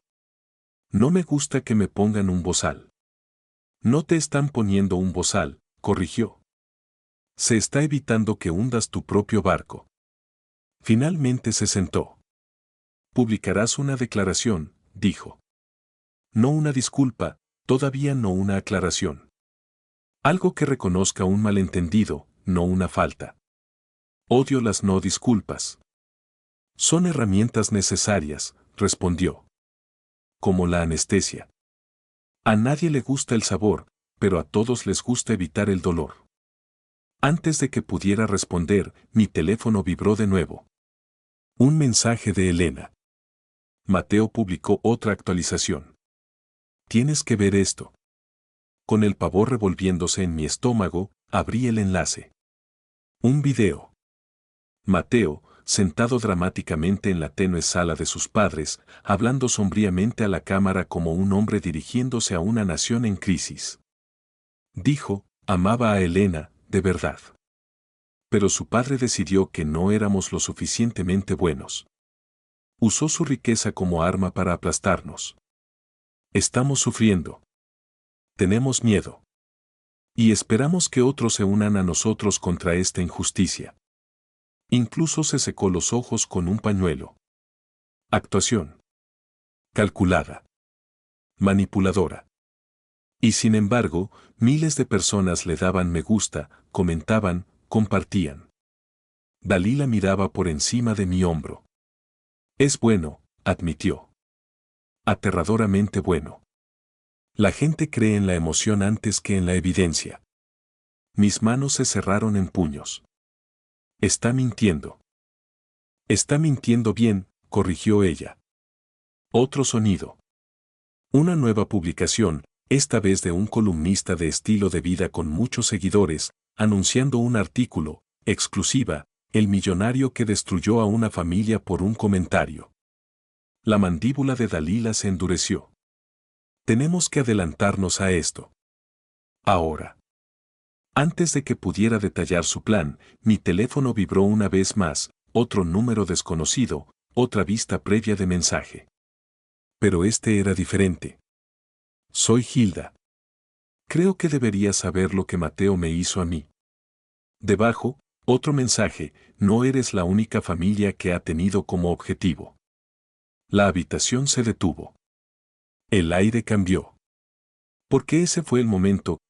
No me gusta que me pongan un bozal. No te están poniendo un bozal, corrigió. Se está evitando que hundas tu propio barco. Finalmente se sentó. Publicarás una declaración, dijo. No una disculpa, todavía no una aclaración. Algo que reconozca un malentendido, no una falta. Odio las no disculpas. Son herramientas necesarias, respondió. Como la anestesia. A nadie le gusta el sabor, pero a todos les gusta evitar el dolor. Antes de que pudiera responder, mi teléfono vibró de nuevo. Un mensaje de Elena. Mateo publicó otra actualización. Tienes que ver esto. Con el pavor revolviéndose en mi estómago, abrí el enlace. Un video. Mateo, sentado dramáticamente en la tenue sala de sus padres, hablando sombríamente a la cámara como un hombre dirigiéndose a una nación en crisis. Dijo, amaba a Elena, de verdad. Pero su padre decidió que no éramos lo suficientemente buenos. Usó su riqueza como arma para aplastarnos. Estamos sufriendo. Tenemos miedo. Y esperamos que otros se unan a nosotros contra esta injusticia. Incluso se secó los ojos con un pañuelo. Actuación. Calculada. Manipuladora. Y sin embargo, miles de personas le daban me gusta, comentaban, compartían. Dalila miraba por encima de mi hombro. Es bueno, admitió. Aterradoramente bueno. La gente cree en la emoción antes que en la evidencia. Mis manos se cerraron en puños. Está mintiendo. Está mintiendo bien, corrigió ella. Otro sonido. Una nueva publicación, esta vez de un columnista de estilo de vida con muchos seguidores, anunciando un artículo, exclusiva, el millonario que destruyó a una familia por un comentario. La mandíbula de Dalila se endureció. Tenemos que adelantarnos a esto. Ahora. Antes de que pudiera detallar su plan, mi teléfono vibró una vez más, otro número desconocido, otra vista previa de mensaje. Pero este era diferente. Soy Hilda. Creo que deberías saber lo que Mateo me hizo a mí. Debajo, otro mensaje, no eres la única familia que ha tenido como objetivo. La habitación se detuvo. El aire cambió. Porque ese fue el momento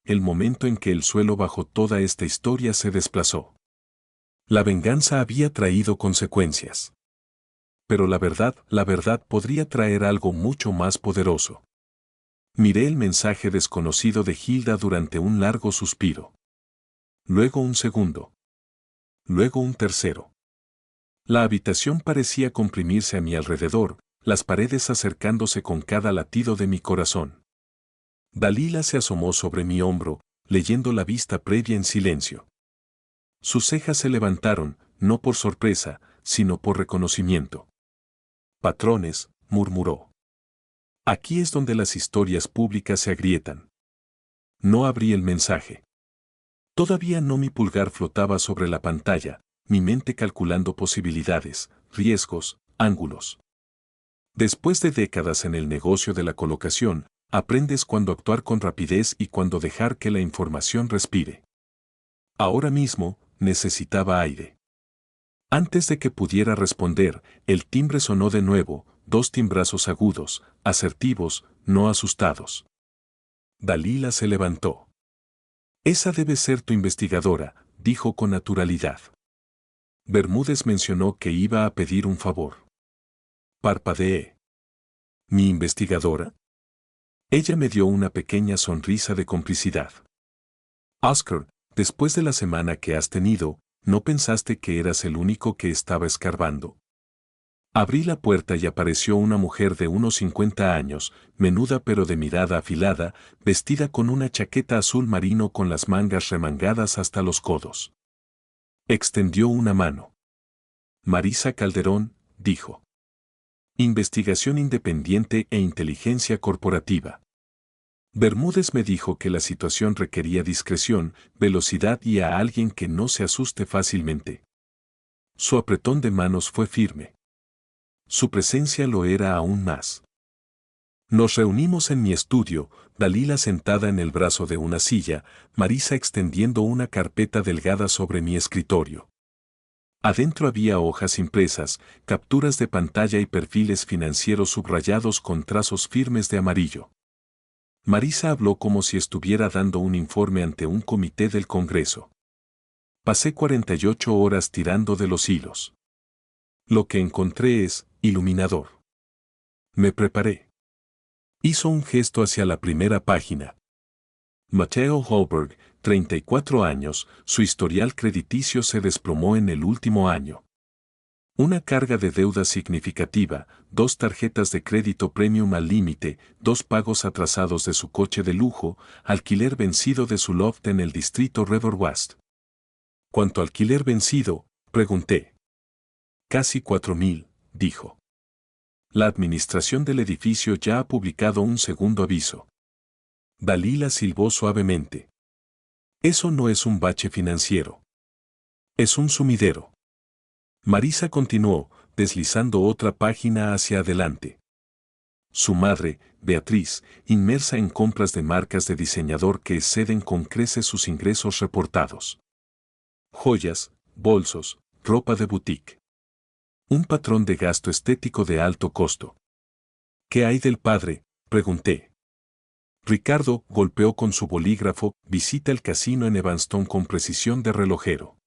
en que el suelo bajo toda esta historia se desplazó. La venganza había traído consecuencias. Pero la verdad podría traer algo mucho más poderoso. Miré el mensaje desconocido de Hilda durante un largo suspiro. Luego un segundo. Luego un tercero. La habitación parecía comprimirse a mi alrededor, las paredes acercándose con cada latido de mi corazón. Dalila se asomó sobre mi hombro, leyendo la vista previa en silencio. Sus cejas se levantaron, no por sorpresa, sino por reconocimiento. Patrones, murmuró. Aquí es donde las historias públicas se agrietan. No abrí el mensaje. Todavía no mi pulgar flotaba sobre la pantalla, mi mente calculando posibilidades, riesgos, ángulos. Después de décadas en el negocio de la colocación, aprendes cuándo actuar con rapidez y cuándo dejar que la información respire. Ahora mismo, necesitaba aire. Antes de que pudiera responder, el timbre sonó de nuevo, dos timbrazos agudos, asertivos, no asustados. Dalila se levantó. Esa debe ser tu investigadora, dijo con naturalidad. Bermúdez mencionó que iba a pedir un favor. Parpadeé. ¿Mi investigadora? Ella me dio una pequeña sonrisa de complicidad. Oscar, después de la semana que has tenido, ¿no pensaste que eras el único que estaba escarbando? Abrí la puerta y apareció una mujer de unos 50 años, menuda pero de mirada afilada, vestida con una chaqueta azul marino con las mangas remangadas hasta los codos. Extendió una mano. Marisa Calderón, dijo. Investigación independiente e inteligencia corporativa. Bermúdez me dijo que la situación requería discreción, velocidad y a alguien que no se asuste fácilmente. Su apretón de manos fue firme. Su presencia lo era aún más. Nos reunimos en mi estudio, Dalila sentada en el brazo de una silla, Marisa extendiendo una carpeta delgada sobre mi escritorio. Adentro había hojas impresas, capturas de pantalla y perfiles financieros subrayados con trazos firmes de amarillo. Marisa habló como si estuviera dando un informe ante un comité del Congreso. Pasé 48 horas tirando de los hilos. Lo que encontré es iluminador. Me preparé. Hizo un gesto hacia la primera página. Mateo Holberg, 34 años, su historial crediticio se desplomó en el último año. Una carga de deuda significativa, 2 tarjetas de crédito premium al límite, 2 pagos atrasados de su coche de lujo, alquiler vencido de su loft en el distrito River West. ¿Cuánto alquiler vencido?, pregunté. Casi 4,000, dijo. La administración del edificio ya ha publicado un segundo aviso. Dalila silbó suavemente. Eso no es un bache financiero. Es un sumidero. Marisa continuó, deslizando otra página hacia adelante. Su madre, Beatriz, inmersa en compras de marcas de diseñador que exceden con creces sus ingresos reportados. Joyas, bolsos, ropa de boutique. Un patrón de gasto estético de alto costo. ¿Qué hay del padre?, pregunté. Ricardo golpeó con su bolígrafo, visita el casino en Evanston con precisión de relojero.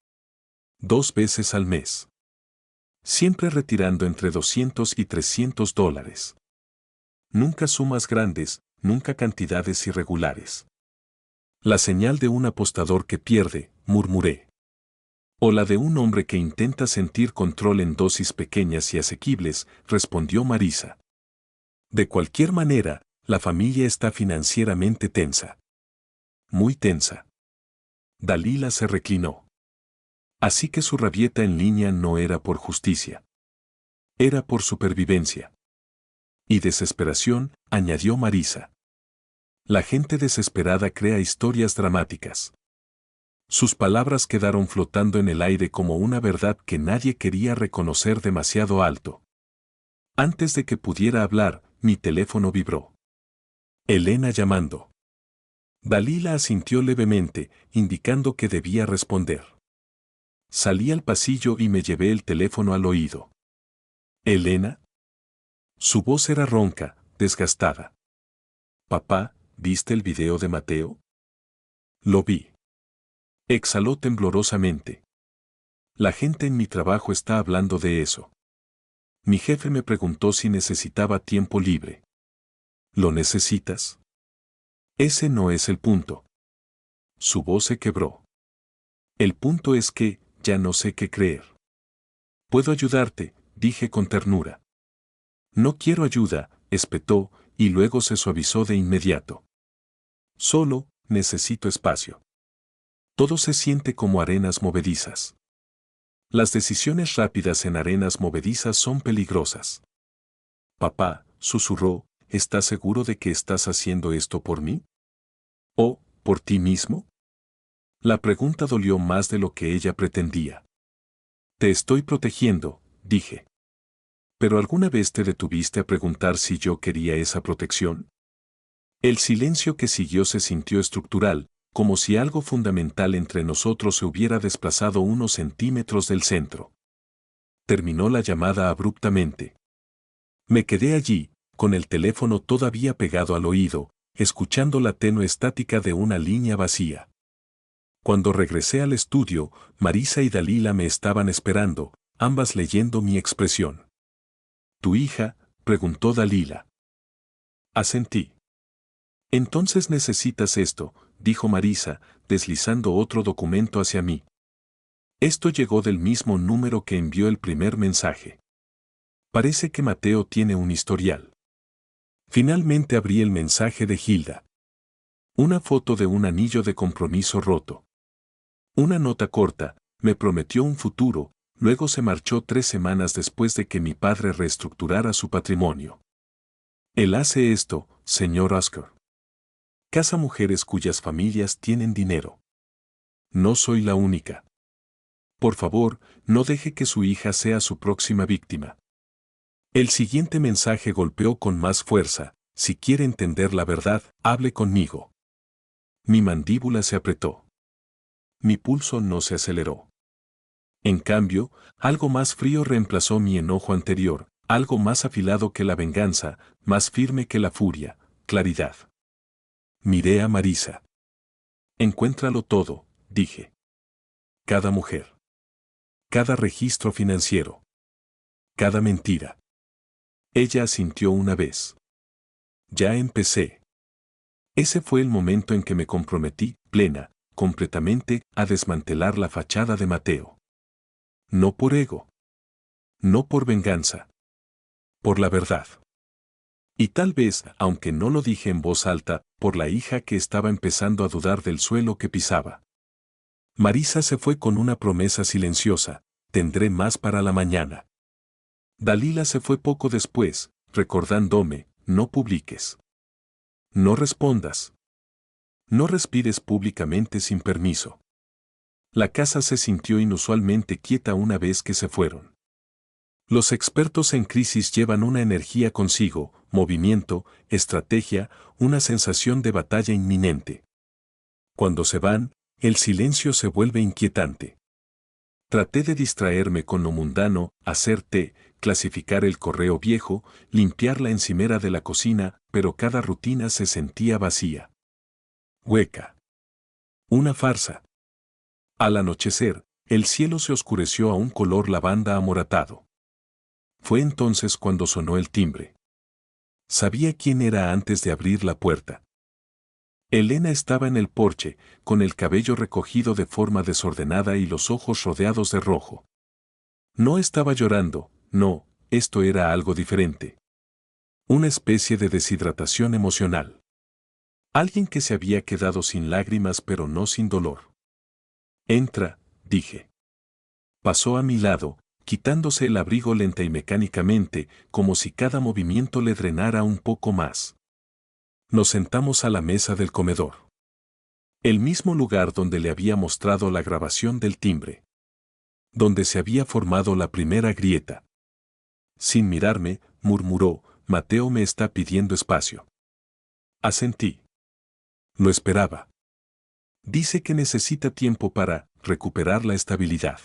2 veces al mes. Siempre retirando entre $200 y $300. Nunca sumas grandes, nunca cantidades irregulares. La señal de un apostador que pierde, murmuré. O la de un hombre que intenta sentir control en dosis pequeñas y asequibles, respondió Marisa. De cualquier manera, la familia está financieramente tensa. Muy tensa. Dalila se reclinó. Así que su rabieta en línea no era por justicia. Era por supervivencia. Y desesperación, añadió Marisa. La gente desesperada crea historias dramáticas. Sus palabras quedaron flotando en el aire como una verdad que nadie quería reconocer demasiado alto. Antes de que pudiera hablar, mi teléfono vibró. Elena llamando. Dalila asintió levemente, indicando que debía responder. Salí al pasillo y me llevé el teléfono al oído. ¿Elena? Su voz era ronca, desgastada. Papá, ¿viste el video de Mateo? Lo vi. Exhaló temblorosamente. La gente en mi trabajo está hablando de eso. Mi jefe me preguntó si necesitaba tiempo libre. ¿Lo necesitas? Ese no es el punto. Su voz se quebró. El punto es que, ya no sé qué creer. Puedo ayudarte, dije con ternura. No quiero ayuda, espetó, y luego se suavizó de inmediato. Solo, necesito espacio. Todo se siente como arenas movedizas. Las decisiones rápidas en arenas movedizas son peligrosas. Papá, susurró, ¿estás seguro de que estás haciendo esto por mí? ¿O, por ti mismo? La pregunta dolió más de lo que ella pretendía. Te estoy protegiendo, dije. ¿Pero alguna vez te detuviste a preguntar si yo quería esa protección? El silencio que siguió se sintió estructural, como si algo fundamental entre nosotros se hubiera desplazado unos centímetros del centro. Terminó la llamada abruptamente. Me quedé allí, con el teléfono todavía pegado al oído, escuchando la tenue estática de una línea vacía. Cuando regresé al estudio, Marisa y Dalila me estaban esperando, ambas leyendo mi expresión. ¿Tu hija? Preguntó Dalila. Asentí. Entonces necesitas esto, dijo Marisa, deslizando otro documento hacia mí. Esto llegó del mismo número que envió el primer mensaje. Parece que Mateo tiene un historial. Finalmente abrí el mensaje de Hilda. Una foto de un anillo de compromiso roto. Una nota corta, me prometió un futuro, luego se marchó 3 semanas después de que mi padre reestructurara su patrimonio. Él hace esto, señor Oscar. Casa mujeres cuyas familias tienen dinero. No soy la única. Por favor, no deje que su hija sea su próxima víctima. El siguiente mensaje golpeó con más fuerza. Si quiere entender la verdad, hable conmigo. Mi mandíbula se apretó. Mi pulso no se aceleró. En cambio, algo más frío reemplazó mi enojo anterior, algo más afilado que la venganza, más firme que la furia, claridad. Miré a Marisa. Encuéntralo todo, dije. Cada mujer. Cada registro financiero. Cada mentira. Ella asintió una vez. Ya empecé. Ese fue el momento en que me comprometí, plena, completamente, a desmantelar la fachada de Mateo. No por ego. No por venganza. Por la verdad. Y tal vez, aunque no lo dije en voz alta, por la hija que estaba empezando a dudar del suelo que pisaba. Marisa se fue con una promesa silenciosa: tendré más para la mañana. Dalila se fue poco después, recordándome: no publiques. No respondas. No respires públicamente sin permiso. La casa se sintió inusualmente quieta una vez que se fueron. Los expertos en crisis llevan una energía consigo, movimiento, estrategia, una sensación de batalla inminente. Cuando se van, el silencio se vuelve inquietante. Traté de distraerme con lo mundano, hacer té, clasificar el correo viejo, limpiar la encimera de la cocina, pero cada rutina se sentía vacía. Hueca. Una farsa. Al anochecer, el cielo se oscureció a un color lavanda amoratado. Fue entonces cuando sonó el timbre. Sabía quién era antes de abrir la puerta. Elena estaba en el porche, con el cabello recogido de forma desordenada y los ojos rodeados de rojo. No estaba llorando, no, esto era algo diferente. Una especie de deshidratación emocional. Alguien que se había quedado sin lágrimas pero no sin dolor. Entra, dije. Pasó a mi lado, quitándose el abrigo lenta y mecánicamente, como si cada movimiento le drenara un poco más. Nos sentamos a la mesa del comedor. El mismo lugar donde le había mostrado la grabación del timbre. Donde se había formado la primera grieta. Sin mirarme, murmuró, Mateo me está pidiendo espacio. Asentí. Lo esperaba. Dice que necesita tiempo para recuperar la estabilidad.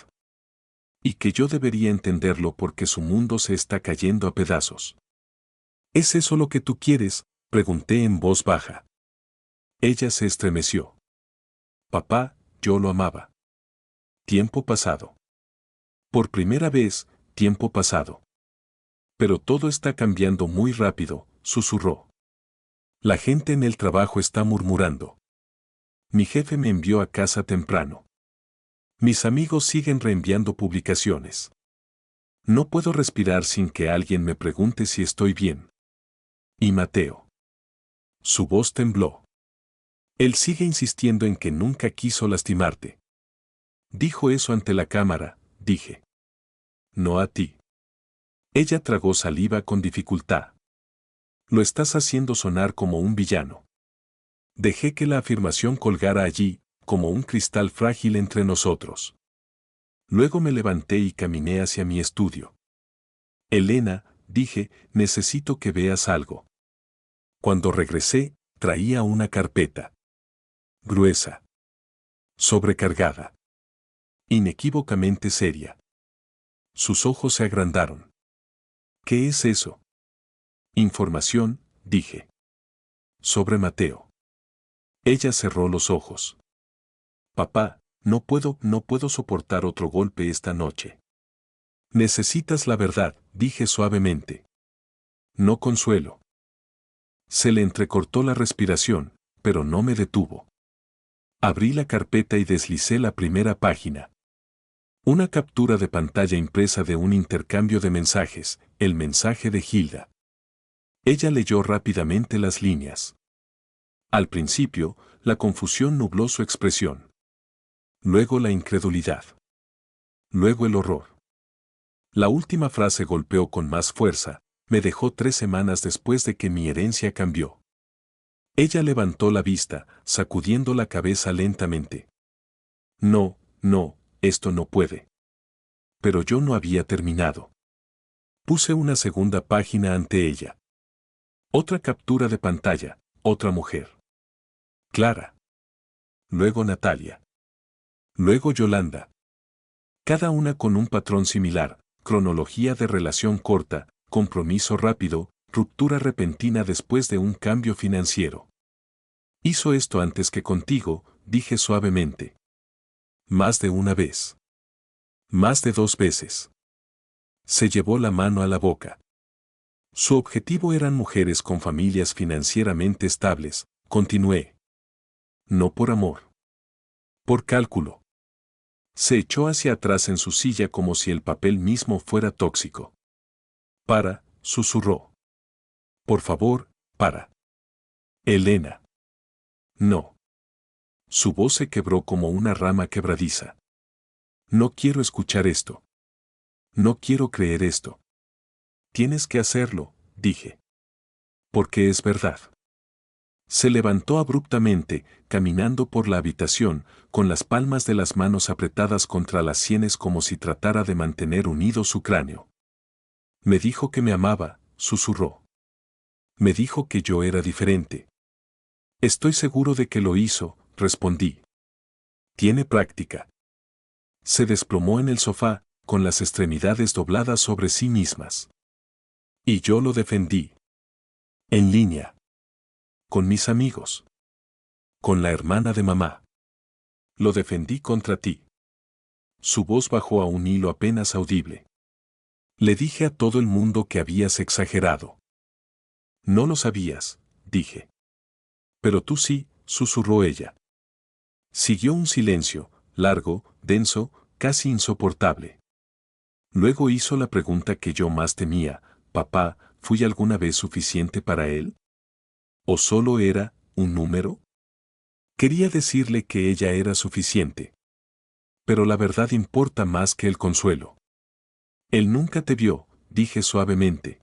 Y que yo debería entenderlo porque su mundo se está cayendo a pedazos. ¿Es eso lo que tú quieres?, pregunté en voz baja. Ella se estremeció. Papá, yo lo amaba. Tiempo pasado. Por primera vez, tiempo pasado. Pero todo está cambiando muy rápido, susurró. La gente en el trabajo está murmurando. Mi jefe me envió a casa temprano. Mis amigos siguen reenviando publicaciones. No puedo respirar sin que alguien me pregunte si estoy bien. ¿Y Mateo? Su voz tembló. Él sigue insistiendo en que nunca quiso lastimarte. Dijo eso ante la cámara, dije. No a ti. Ella tragó saliva con dificultad. Lo estás haciendo sonar como un villano. Dejé que la afirmación colgara allí, como un cristal frágil entre nosotros. Luego me levanté y caminé hacia mi estudio. Elena, dije, necesito que veas algo. Cuando regresé, traía una carpeta. Gruesa. Sobrecargada. Inequívocamente seria. Sus ojos se agrandaron. ¿Qué es eso? Información, dije. Sobre Mateo. Ella cerró los ojos. Papá, no puedo soportar otro golpe esta noche. Necesitas la verdad, dije suavemente. No consuelo. Se le entrecortó la respiración, pero no me detuvo. Abrí la carpeta y deslicé la primera página. Una captura de pantalla impresa de un intercambio de mensajes, el mensaje de Hilda. Ella leyó rápidamente las líneas. Al principio, la confusión nubló su expresión. Luego la incredulidad. Luego el horror. La última frase golpeó con más fuerza, me dejó 3 semanas después de que mi herencia cambió. Ella levantó la vista, sacudiendo la cabeza lentamente. No, esto no puede. Pero yo no había terminado. Puse una segunda página ante ella. Otra captura de pantalla, otra mujer. Clara. Luego Natalia. Luego Yolanda. Cada una con un patrón similar, cronología de relación corta, compromiso rápido, ruptura repentina después de un cambio financiero. Hizo esto antes que contigo, dije suavemente. Más de una vez. Más de 2 veces. Se llevó la mano a la boca. Su objetivo eran mujeres con familias financieramente estables, continué. No por amor. Por cálculo. Se echó hacia atrás en su silla como si el papel mismo fuera tóxico. Para, susurró. Por favor, para. Elena. No. Su voz se quebró como una rama quebradiza. No quiero escuchar esto. No quiero creer esto. Tienes que hacerlo, dije. Porque es verdad. Se levantó abruptamente, caminando por la habitación, con las palmas de las manos apretadas contra las sienes como si tratara de mantener unido su cráneo. Me dijo que me amaba, susurró. Me dijo que yo era diferente. Estoy seguro de que lo hizo, respondí. Tiene práctica. Se desplomó en el sofá, con las extremidades dobladas sobre sí mismas. Y yo lo defendí. En línea. Con mis amigos. Con la hermana de mamá. Lo defendí contra ti. Su voz bajó a un hilo apenas audible. Le dije a todo el mundo que habías exagerado. No lo sabías, dije. Pero tú sí, susurró ella. Siguió un silencio, largo, denso, casi insoportable. Luego hizo la pregunta que yo más temía: papá, ¿fui alguna vez suficiente para él? ¿O solo era un número? Quería decirle que ella era suficiente. Pero la verdad importa más que el consuelo. Él nunca te vio, dije suavemente.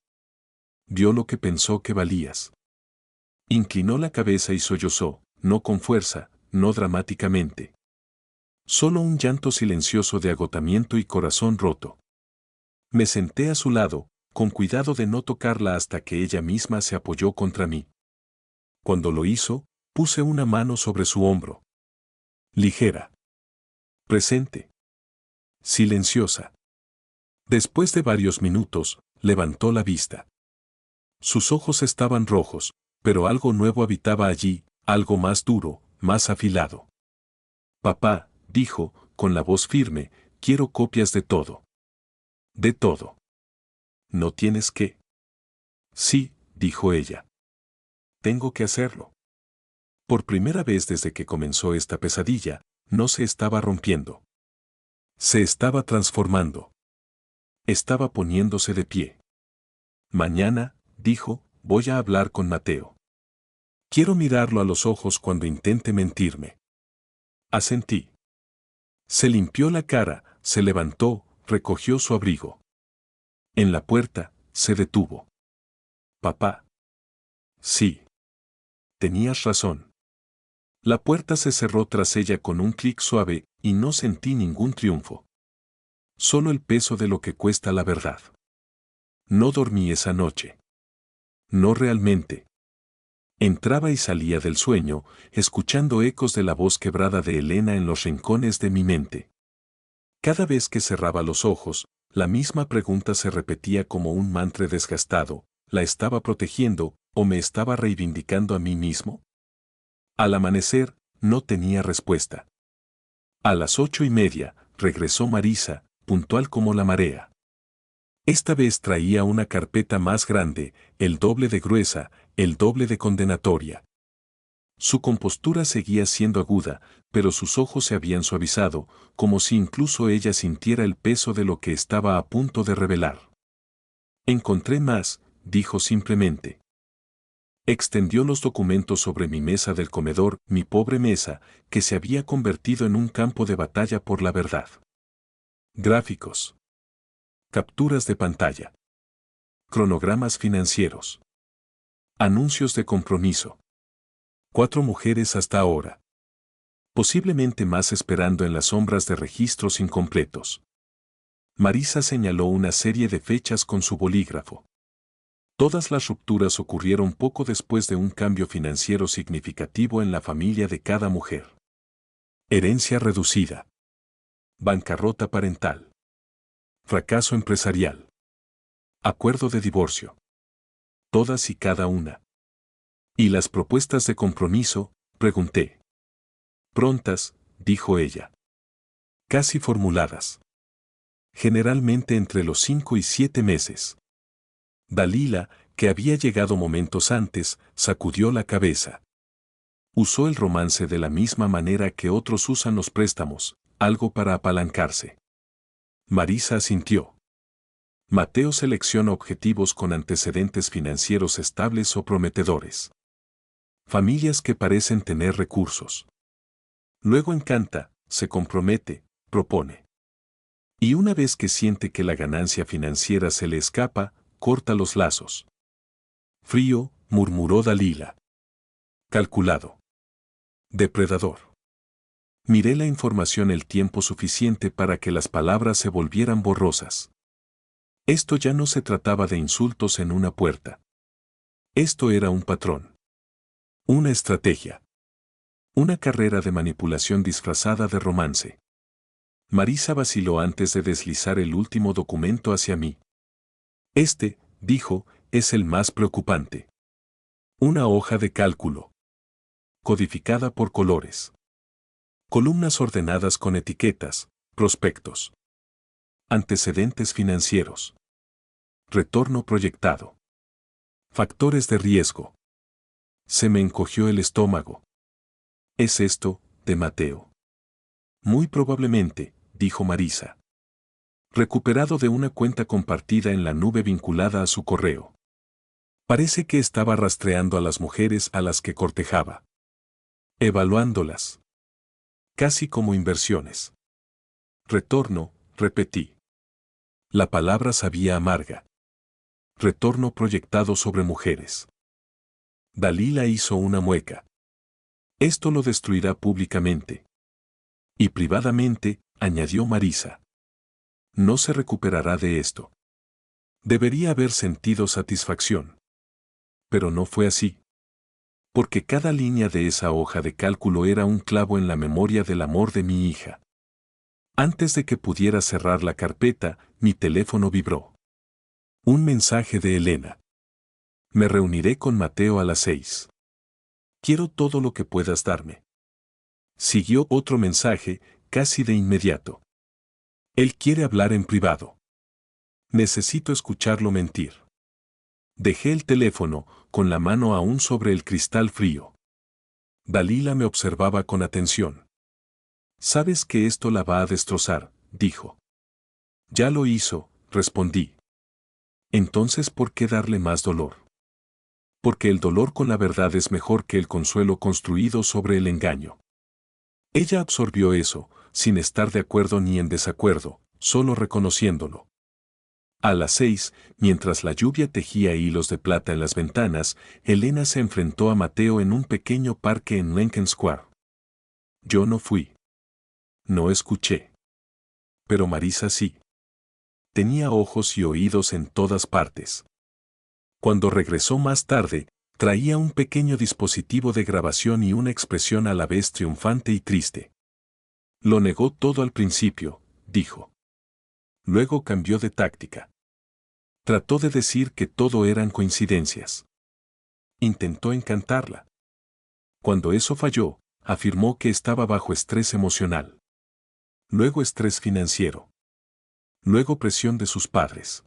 Vio lo que pensó que valías. Inclinó la cabeza y sollozó, no con fuerza, no dramáticamente. Solo un llanto silencioso de agotamiento y corazón roto. Me senté a su lado, con cuidado de no tocarla hasta que ella misma se apoyó contra mí. Cuando lo hizo, puse una mano sobre su hombro. Ligera. Presente. Silenciosa. Después de varios minutos, levantó la vista. Sus ojos estaban rojos, pero algo nuevo habitaba allí, algo más duro, más afilado. Papá, dijo, con la voz firme, quiero copias de todo. De todo. ¿No tienes que? Sí, dijo ella. Tengo que hacerlo. Por primera vez desde que comenzó esta pesadilla, no se estaba rompiendo. Se estaba transformando. Estaba poniéndose de pie. Mañana, dijo, voy a hablar con Mateo. Quiero mirarlo a los ojos cuando intente mentirme. Asentí. Se limpió la cara, se levantó, recogió su abrigo. En la puerta, se detuvo. Papá. Sí. Tenías razón. La puerta se cerró tras ella con un clic suave y no sentí ningún triunfo. Solo el peso de lo que cuesta la verdad. No dormí esa noche. No realmente. Entraba y salía del sueño, escuchando ecos de la voz quebrada de Elena en los rincones de mi mente. Cada vez que cerraba los ojos, la misma pregunta se repetía como un mantra desgastado: ¿la estaba protegiendo o me estaba reivindicando a mí mismo? Al amanecer, no tenía respuesta. A las 8:30, regresó Marisa, puntual como la marea. Esta vez traía una carpeta más grande, el doble de gruesa, el doble de condenatoria. Su compostura seguía siendo aguda, pero sus ojos se habían suavizado, como si incluso ella sintiera el peso de lo que estaba a punto de revelar. Encontré más, dijo simplemente. Extendió los documentos sobre mi mesa del comedor, mi pobre mesa, que se había convertido en un campo de batalla por la verdad. Gráficos. Capturas de pantalla. Cronogramas financieros. Anuncios de compromiso. 4 mujeres hasta ahora. Posiblemente más esperando en las sombras de registros incompletos. Marisa señaló una serie de fechas con su bolígrafo. Todas las rupturas ocurrieron poco después de un cambio financiero significativo en la familia de cada mujer. Herencia reducida. Bancarrota parental. Fracaso empresarial. Acuerdo de divorcio. Todas y cada una. ¿Y las propuestas de compromiso?, pregunté. Prontas, dijo ella. Casi formuladas. Generalmente entre los 5 y 7 meses. Dalila, que había llegado momentos antes, sacudió la cabeza. Usó el romance de la misma manera que otros usan los préstamos, algo para apalancarse. Marisa asintió. Mateo selecciona objetivos con antecedentes financieros estables o prometedores. Familias que parecen tener recursos. Luego encanta, se compromete, propone. Y una vez que siente que la ganancia financiera se le escapa, corta los lazos. Frío, murmuró Dalila. Calculado. Depredador. Miré la información el tiempo suficiente para que las palabras se volvieran borrosas. Esto ya no se trataba de insultos en una puerta. Esto era un patrón. Una estrategia. Una carrera de manipulación disfrazada de romance. Marisa vaciló antes de deslizar el último documento hacia mí. Este, dijo, es el más preocupante. Una hoja de cálculo. Codificada por colores. Columnas ordenadas con etiquetas, prospectos. Antecedentes financieros. Retorno proyectado. Factores de riesgo. Se me encogió el estómago. ¿Es esto, de Mateo? Muy probablemente, dijo Marisa. Recuperado de una cuenta compartida en la nube vinculada a su correo. Parece que estaba rastreando a las mujeres a las que cortejaba. Evaluándolas. Casi como inversiones. Retorno, repetí. La palabra sabía amarga. Retorno proyectado sobre mujeres. Dalila hizo una mueca. Esto lo destruirá públicamente. Y privadamente, añadió Marisa. No se recuperará de esto. Debería haber sentido satisfacción. Pero no fue así. Porque cada línea de esa hoja de cálculo era un clavo en la memoria del amor de mi hija. Antes de que pudiera cerrar la carpeta, mi teléfono vibró. Un mensaje de Elena. Me reuniré con Mateo a las 6. Quiero todo lo que puedas darme. Siguió otro mensaje, casi de inmediato. Él quiere hablar en privado. Necesito escucharlo mentir. Dejé el teléfono, con la mano aún sobre el cristal frío. Dalila me observaba con atención. Sabes que esto la va a destrozar, dijo. Ya lo hizo, respondí. Entonces, ¿por qué darle más dolor? Porque el dolor con la verdad es mejor que el consuelo construido sobre el engaño. Ella absorbió eso, sin estar de acuerdo ni en desacuerdo, solo reconociéndolo. A las 6, mientras la lluvia tejía hilos de plata en las ventanas, Elena se enfrentó a Mateo en un pequeño parque en Lincoln Square. Yo no fui. No escuché. Pero Marisa sí. Tenía ojos y oídos en todas partes. Cuando regresó más tarde, traía un pequeño dispositivo de grabación y una expresión a la vez triunfante y triste. Lo negó todo al principio, dijo. Luego cambió de táctica. Trató de decir que todo eran coincidencias. Intentó encantarla. Cuando eso falló, afirmó que estaba bajo estrés emocional. Luego estrés financiero. Luego presión de sus padres.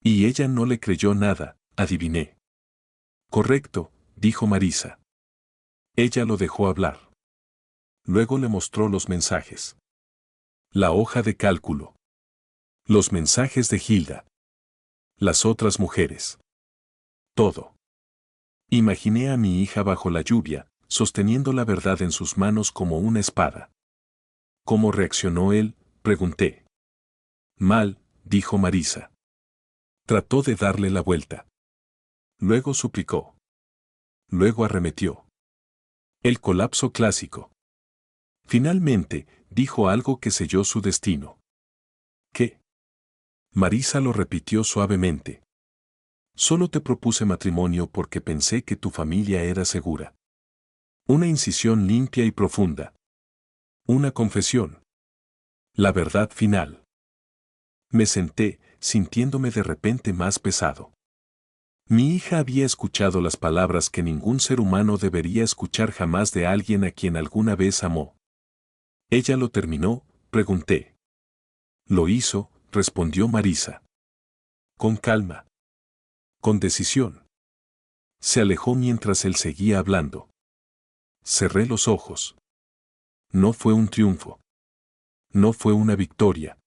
Y ella no le creyó nada, adiviné. Correcto, dijo Marisa. Ella lo dejó hablar. Luego le mostró los mensajes. La hoja de cálculo. Los mensajes de Hilda. Las otras mujeres. Todo. Imaginé a mi hija bajo la lluvia, sosteniendo la verdad en sus manos como una espada. ¿Cómo reaccionó él?, pregunté. Mal, dijo Marisa. Trató de darle la vuelta. Luego suplicó. Luego arremetió. El colapso clásico. Finalmente, dijo algo que selló su destino. ¿Qué? Marisa lo repitió suavemente. Solo te propuse matrimonio porque pensé que tu familia era segura. Una incisión limpia y profunda. Una confesión. La verdad final. Me senté, sintiéndome de repente más pesado. Mi hija había escuchado las palabras que ningún ser humano debería escuchar jamás de alguien a quien alguna vez amó. ¿Ella lo terminó?, pregunté. Lo hizo, respondió Marisa. Con calma. Con decisión. Se alejó mientras él seguía hablando. Cerré los ojos. No fue un triunfo. No fue una victoria.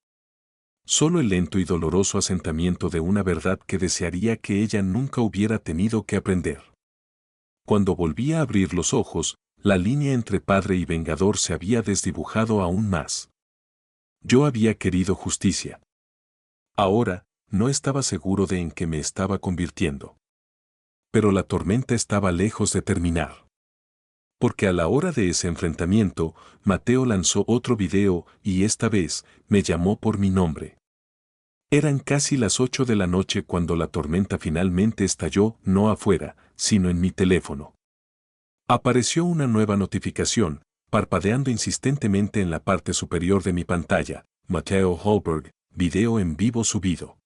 Solo el lento y doloroso asentamiento de una verdad que desearía que ella nunca hubiera tenido que aprender. Cuando volví a abrir los ojos, la línea entre padre y vengador se había desdibujado aún más. Yo había querido justicia. Ahora, no estaba seguro de en qué me estaba convirtiendo. Pero la tormenta estaba lejos de terminar. Porque a la hora de ese enfrentamiento, Mateo lanzó otro video y esta vez me llamó por mi nombre. Eran casi las 8 de la noche cuando la tormenta finalmente estalló, no afuera, sino en mi teléfono. Apareció una nueva notificación, parpadeando insistentemente en la parte superior de mi pantalla. Mateo Holberg, video en vivo subido.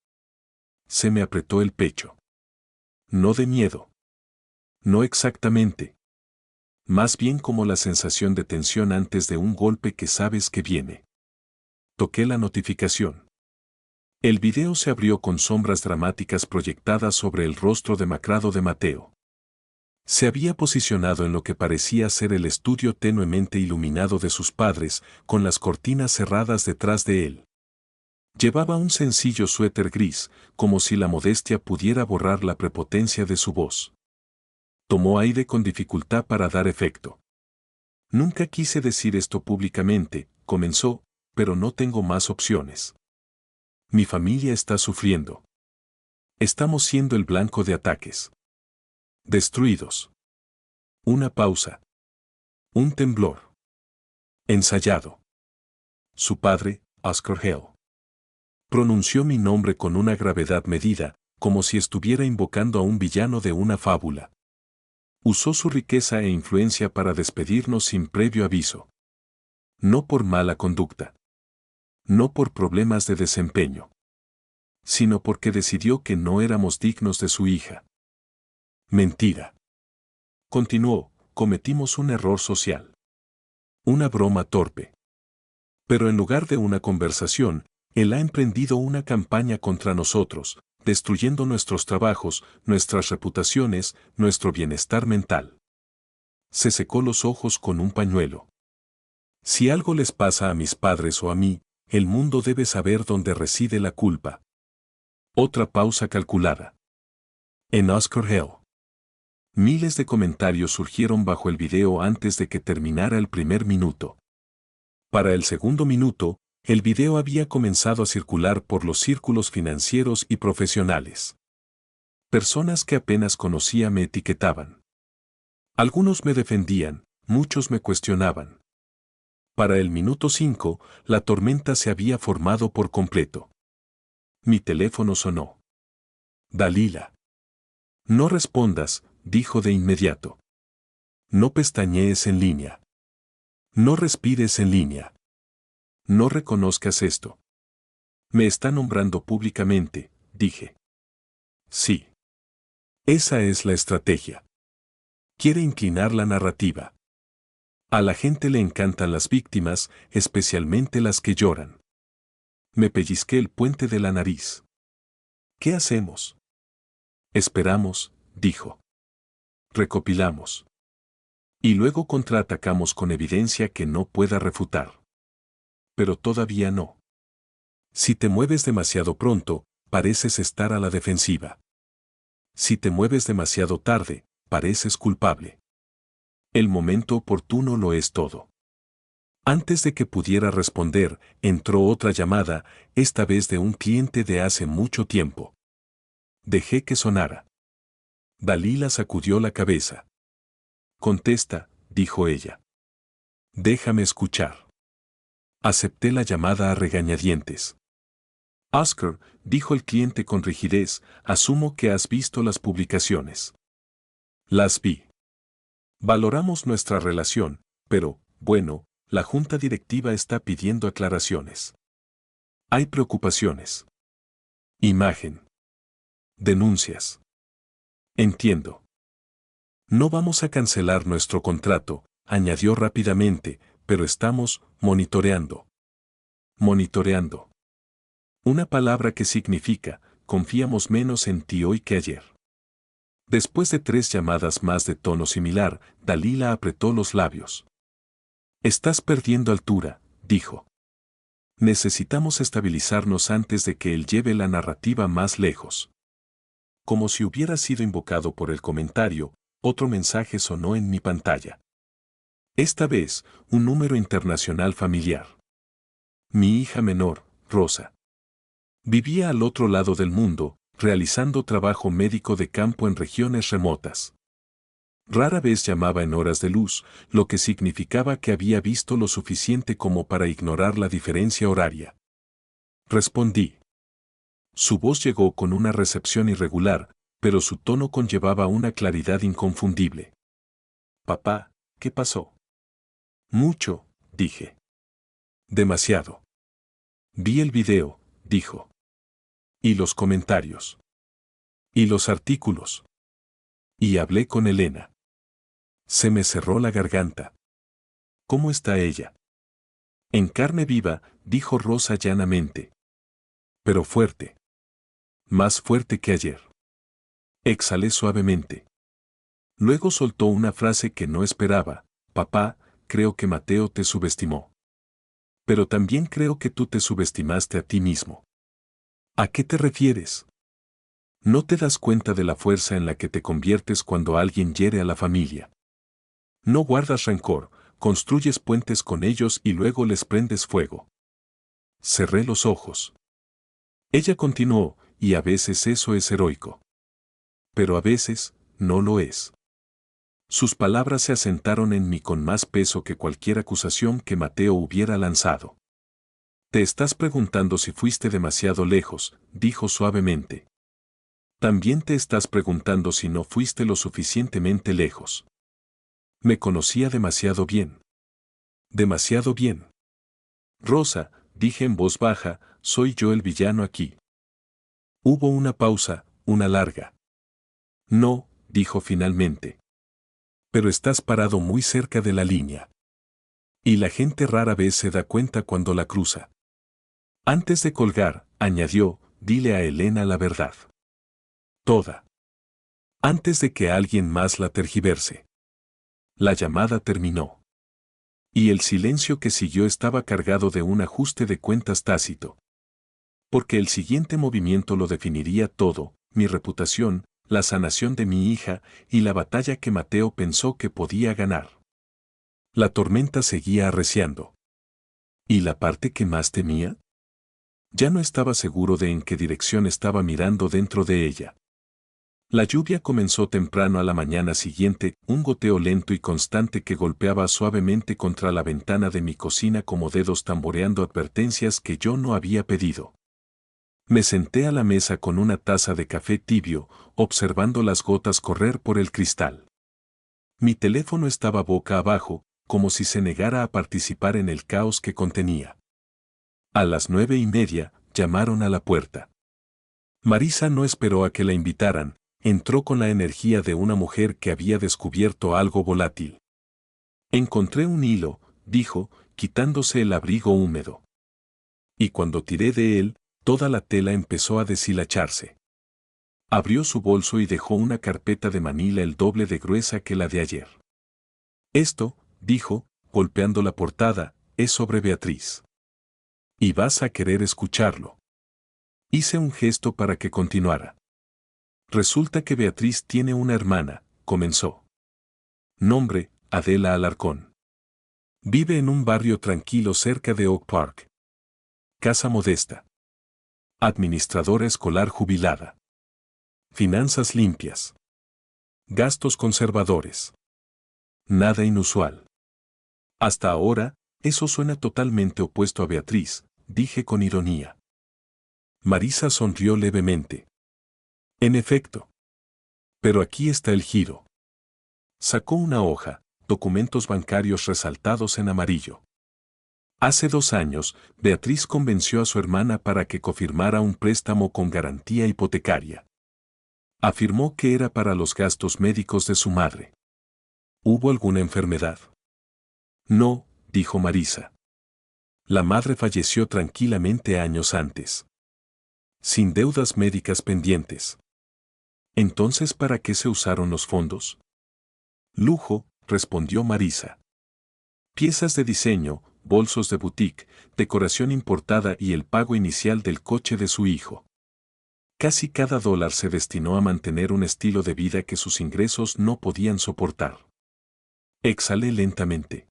Se me apretó el pecho. No de miedo. No exactamente. Más bien como la sensación de tensión antes de un golpe que sabes que viene. Toqué la notificación. El video se abrió con sombras dramáticas proyectadas sobre el rostro demacrado de Mateo. Se había posicionado en lo que parecía ser el estudio tenuemente iluminado de sus padres, con las cortinas cerradas detrás de él. Llevaba un sencillo suéter gris, como si la modestia pudiera borrar la prepotencia de su voz. Tomó aire con dificultad para dar efecto. Nunca quise decir esto públicamente, comenzó, pero no tengo más opciones. Mi familia está sufriendo. Estamos siendo el blanco de ataques. Destruidos. Una pausa. Un temblor. Ensayado. Su padre, Oscar Hale. Pronunció mi nombre con una gravedad medida, como si estuviera invocando a un villano de una fábula. Usó su riqueza e influencia para despedirnos sin previo aviso. No por mala conducta. No por problemas de desempeño. Sino porque decidió que no éramos dignos de su hija. Mentira. Continuó, cometimos un error social. Una broma torpe. Pero en lugar de una conversación, él ha emprendido una campaña contra nosotros, destruyendo nuestros trabajos, nuestras reputaciones, nuestro bienestar mental. Se secó los ojos con un pañuelo. Si algo les pasa a mis padres o a mí, el mundo debe saber dónde reside la culpa. Otra pausa calculada. En Oscar Hale. Miles de comentarios surgieron bajo el video antes de que terminara el primer minuto. Para el segundo minuto, el video había comenzado a circular por los círculos financieros y profesionales. Personas que apenas conocía me etiquetaban. Algunos me defendían, muchos me cuestionaban. Para el minuto 5, la tormenta se había formado por completo. Mi teléfono sonó. Dalila. No respondas, dijo de inmediato. No pestañees en línea. No respires en línea. No reconozcas esto. Me está nombrando públicamente, dije. Sí. Esa es la estrategia. Quiere inclinar la narrativa. A la gente le encantan las víctimas, especialmente las que lloran. Me pellizqué el puente de la nariz. ¿Qué hacemos? Esperamos, dijo. Recopilamos. Y luego contraatacamos con evidencia que no pueda refutar. Pero todavía no. Si te mueves demasiado pronto, pareces estar a la defensiva. Si te mueves demasiado tarde, pareces culpable. El momento oportuno lo es todo. Antes de que pudiera responder, entró otra llamada, esta vez de un cliente de hace mucho tiempo. Dejé que sonara. Dalila sacudió la cabeza. Contesta, dijo ella. Déjame escuchar. Acepté la llamada a regañadientes. Oscar, dijo el cliente con rigidez, asumo que has visto las publicaciones. Las vi. Valoramos nuestra relación, pero, bueno, la junta directiva está pidiendo aclaraciones. Hay preocupaciones. Imagen. Denuncias. Entiendo. No vamos a cancelar nuestro contrato, añadió rápidamente, pero estamos monitoreando. Monitoreando. Una palabra que significa, confiamos menos en ti hoy que ayer. Después de 3 llamadas más de tono similar, Dalila apretó los labios. Estás perdiendo altura, dijo. Necesitamos estabilizarnos antes de que él lleve la narrativa más lejos. Como si hubiera sido invocado por el comentario, otro mensaje sonó en mi pantalla. Esta vez, un número internacional familiar. Mi hija menor, Rosa. Vivía al otro lado del mundo, realizando trabajo médico de campo en regiones remotas. Rara vez llamaba en horas de luz, lo que significaba que había visto lo suficiente como para ignorar la diferencia horaria. Respondí. Su voz llegó con una recepción irregular, pero su tono conllevaba una claridad inconfundible. Papá, ¿qué pasó? Mucho, dije. Demasiado. Vi el video, dijo. Y los comentarios. Y los artículos. Y hablé con Elena. Se me cerró la garganta. ¿Cómo está ella? En carne viva, dijo Rosa llanamente. Pero fuerte. Más fuerte que ayer. Exhalé suavemente. Luego soltó una frase que no esperaba. Papá, creo que Mateo te subestimó. Pero también creo que tú te subestimaste a ti mismo. ¿A qué te refieres? ¿No te das cuenta de la fuerza en la que te conviertes cuando alguien hiere a la familia? No guardas rencor, construyes puentes con ellos y luego les prendes fuego. Cerré los ojos. Ella continuó, y a veces eso es heroico. Pero a veces, no lo es. Sus palabras se asentaron en mí con más peso que cualquier acusación que Mateo hubiera lanzado. Te estás preguntando si fuiste demasiado lejos, dijo suavemente. También te estás preguntando si no fuiste lo suficientemente lejos. Me conocía demasiado bien. Demasiado bien. Rosa, dije en voz baja, soy yo el villano aquí. Hubo una pausa, una larga. No, dijo finalmente. Pero estás parado muy cerca de la línea. Y la gente rara vez se da cuenta cuando la cruza. Antes de colgar, añadió, dile a Elena la verdad. Toda. Antes de que alguien más la tergiverse. La llamada terminó. Y el silencio que siguió estaba cargado de un ajuste de cuentas tácito. Porque el siguiente movimiento lo definiría todo, mi reputación, la sanación de mi hija y la batalla que Mateo pensó que podía ganar. La tormenta seguía arreciando. ¿Y la parte que más temía? Ya no estaba seguro de en qué dirección estaba mirando dentro de ella. La lluvia comenzó temprano a la mañana siguiente, un goteo lento y constante que golpeaba suavemente contra la ventana de mi cocina como dedos tamboreando advertencias que yo no había pedido. Me senté a la mesa con una taza de café tibio, observando las gotas correr por el cristal. Mi teléfono estaba boca abajo, como si se negara a participar en el caos que contenía. A las 9:30, llamaron a la puerta. Marisa no esperó a que la invitaran, entró con la energía de una mujer que había descubierto algo volátil. Encontré un hilo, dijo, quitándose el abrigo húmedo. Y cuando tiré de él, toda la tela empezó a deshilacharse. Abrió su bolso y dejó una carpeta de manila el doble de gruesa que la de ayer. Esto, dijo, golpeando la portada, es sobre Beatriz. Y vas a querer escucharlo. Hice un gesto para que continuara. Resulta que Beatriz tiene una hermana, comenzó. Nombre, Adela Alarcón. Vive en un barrio tranquilo cerca de Oak Park. Casa modesta. Administradora escolar jubilada. Finanzas limpias. Gastos conservadores. Nada inusual. Hasta ahora, eso suena totalmente opuesto a Beatriz, dije con ironía. Marisa sonrió levemente. En efecto. Pero aquí está el giro. Sacó una hoja, documentos bancarios resaltados en amarillo. Hace 2 años, Beatriz convenció a su hermana para que confirmara un préstamo con garantía hipotecaria. Afirmó que era para los gastos médicos de su madre. ¿Hubo alguna enfermedad? No, dijo Marisa. La madre falleció tranquilamente años antes. Sin deudas médicas pendientes. ¿Entonces para qué se usaron los fondos? Lujo, respondió Marisa. Piezas de diseño, bolsos de boutique, decoración importada y el pago inicial del coche de su hijo. Casi cada dólar se destinó a mantener un estilo de vida que sus ingresos no podían soportar. Exhalé lentamente.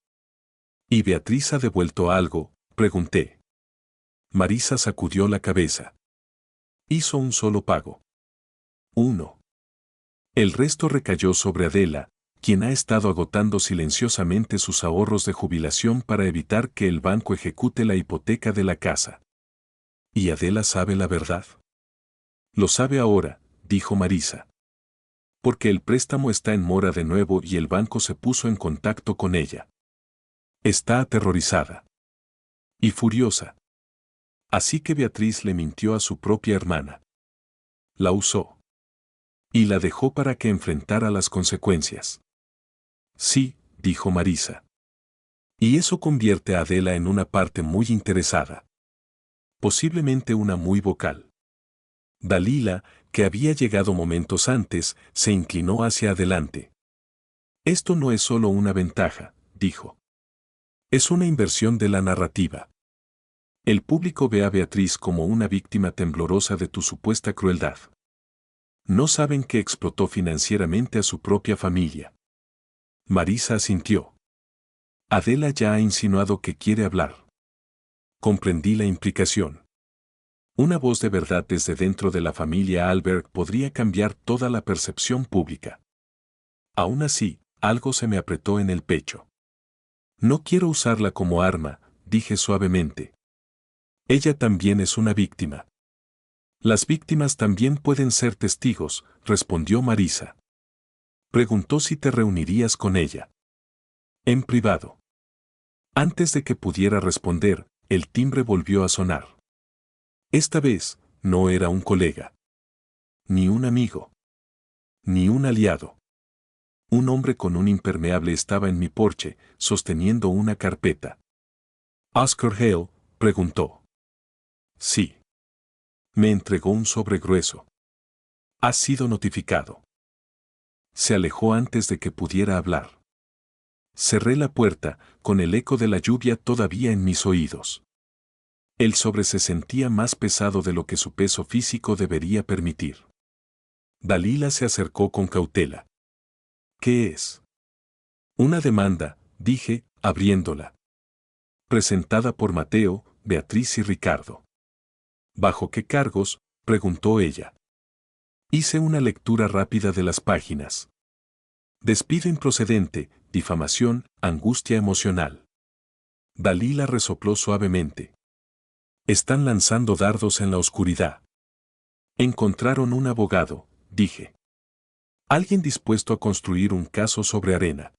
¿Y Beatriz ha devuelto algo?, pregunté. Marisa sacudió la cabeza. Hizo un solo pago. 1. El resto recayó sobre Adela, quien ha estado agotando silenciosamente sus ahorros de jubilación para evitar que el banco ejecute la hipoteca de la casa. ¿Y Adela sabe la verdad? Lo sabe ahora, dijo Marisa. Porque el préstamo está en mora de nuevo y el banco se puso en contacto con ella. Está aterrorizada. Y furiosa. Así que Beatriz le mintió a su propia hermana. La usó. Y la dejó para que enfrentara las consecuencias. Sí, dijo Marisa. Y eso convierte a Adela en una parte muy interesada. posiblemente una muy vocal. Dalila, que había llegado momentos antes, se inclinó hacia adelante. Esto no es solo una ventaja, dijo. Es una inversión de la narrativa. El público ve a Beatriz como una víctima temblorosa de tu supuesta crueldad. No saben que explotó financieramente a su propia familia. Marisa asintió. Adela ya ha insinuado que quiere hablar. Comprendí la implicación. Una voz de verdad desde dentro de la familia Alberg podría cambiar toda la percepción pública. Aún así, algo se me apretó en el pecho. No quiero usarla como arma, dije suavemente. Ella también es una víctima. Las víctimas también pueden ser testigos, respondió Marisa. Preguntó si te reunirías con ella. En privado. Antes de que pudiera responder, el timbre volvió a sonar. Esta vez, no era un colega. Ni un amigo. Ni un aliado. Un hombre con un impermeable estaba en mi porche, sosteniendo una carpeta. ¿Oscar Hale? Preguntó. Sí. Me entregó un sobre grueso. Has sido notificado. Se alejó antes de que pudiera hablar. Cerré la puerta, con el eco de la lluvia todavía en mis oídos. El sobre se sentía más pesado de lo que su peso físico debería permitir. Dalila se acercó con cautela. ¿Qué es? Una demanda, dije, abriéndola. Presentada por Mateo, Beatriz y Ricardo. ¿Bajo qué cargos?, preguntó ella. Hice una lectura rápida de las páginas. Despido improcedente, difamación, angustia emocional. Dalila resopló suavemente. Están lanzando dardos en la oscuridad. Encontraron un abogado, dije. Alguien dispuesto a construir un caso sobre arena.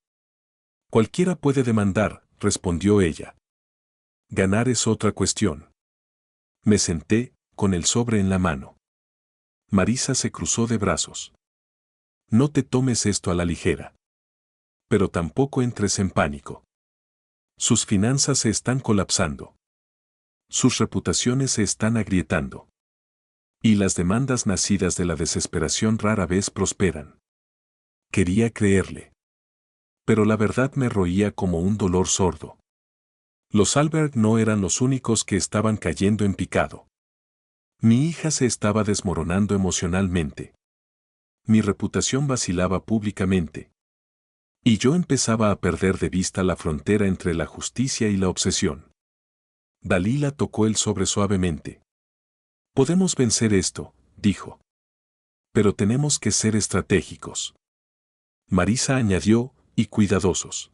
Cualquiera puede demandar, respondió ella. Ganar es otra cuestión. Me senté, con el sobre en la mano. Marisa se cruzó de brazos. No te tomes esto a la ligera. Pero tampoco entres en pánico. Sus finanzas se están colapsando. Sus reputaciones se están agrietando. Y las demandas nacidas de la desesperación rara vez prosperan. Quería creerle. Pero la verdad me roía como un dolor sordo. Los Alberg no eran los únicos que estaban cayendo en picado. Mi hija se estaba desmoronando emocionalmente. Mi reputación vacilaba públicamente. Y yo empezaba a perder de vista la frontera entre la justicia y la obsesión. Dalila tocó el sobre suavemente. Podemos vencer esto, dijo. Pero tenemos que ser estratégicos. Marisa añadió, y cuidadosos.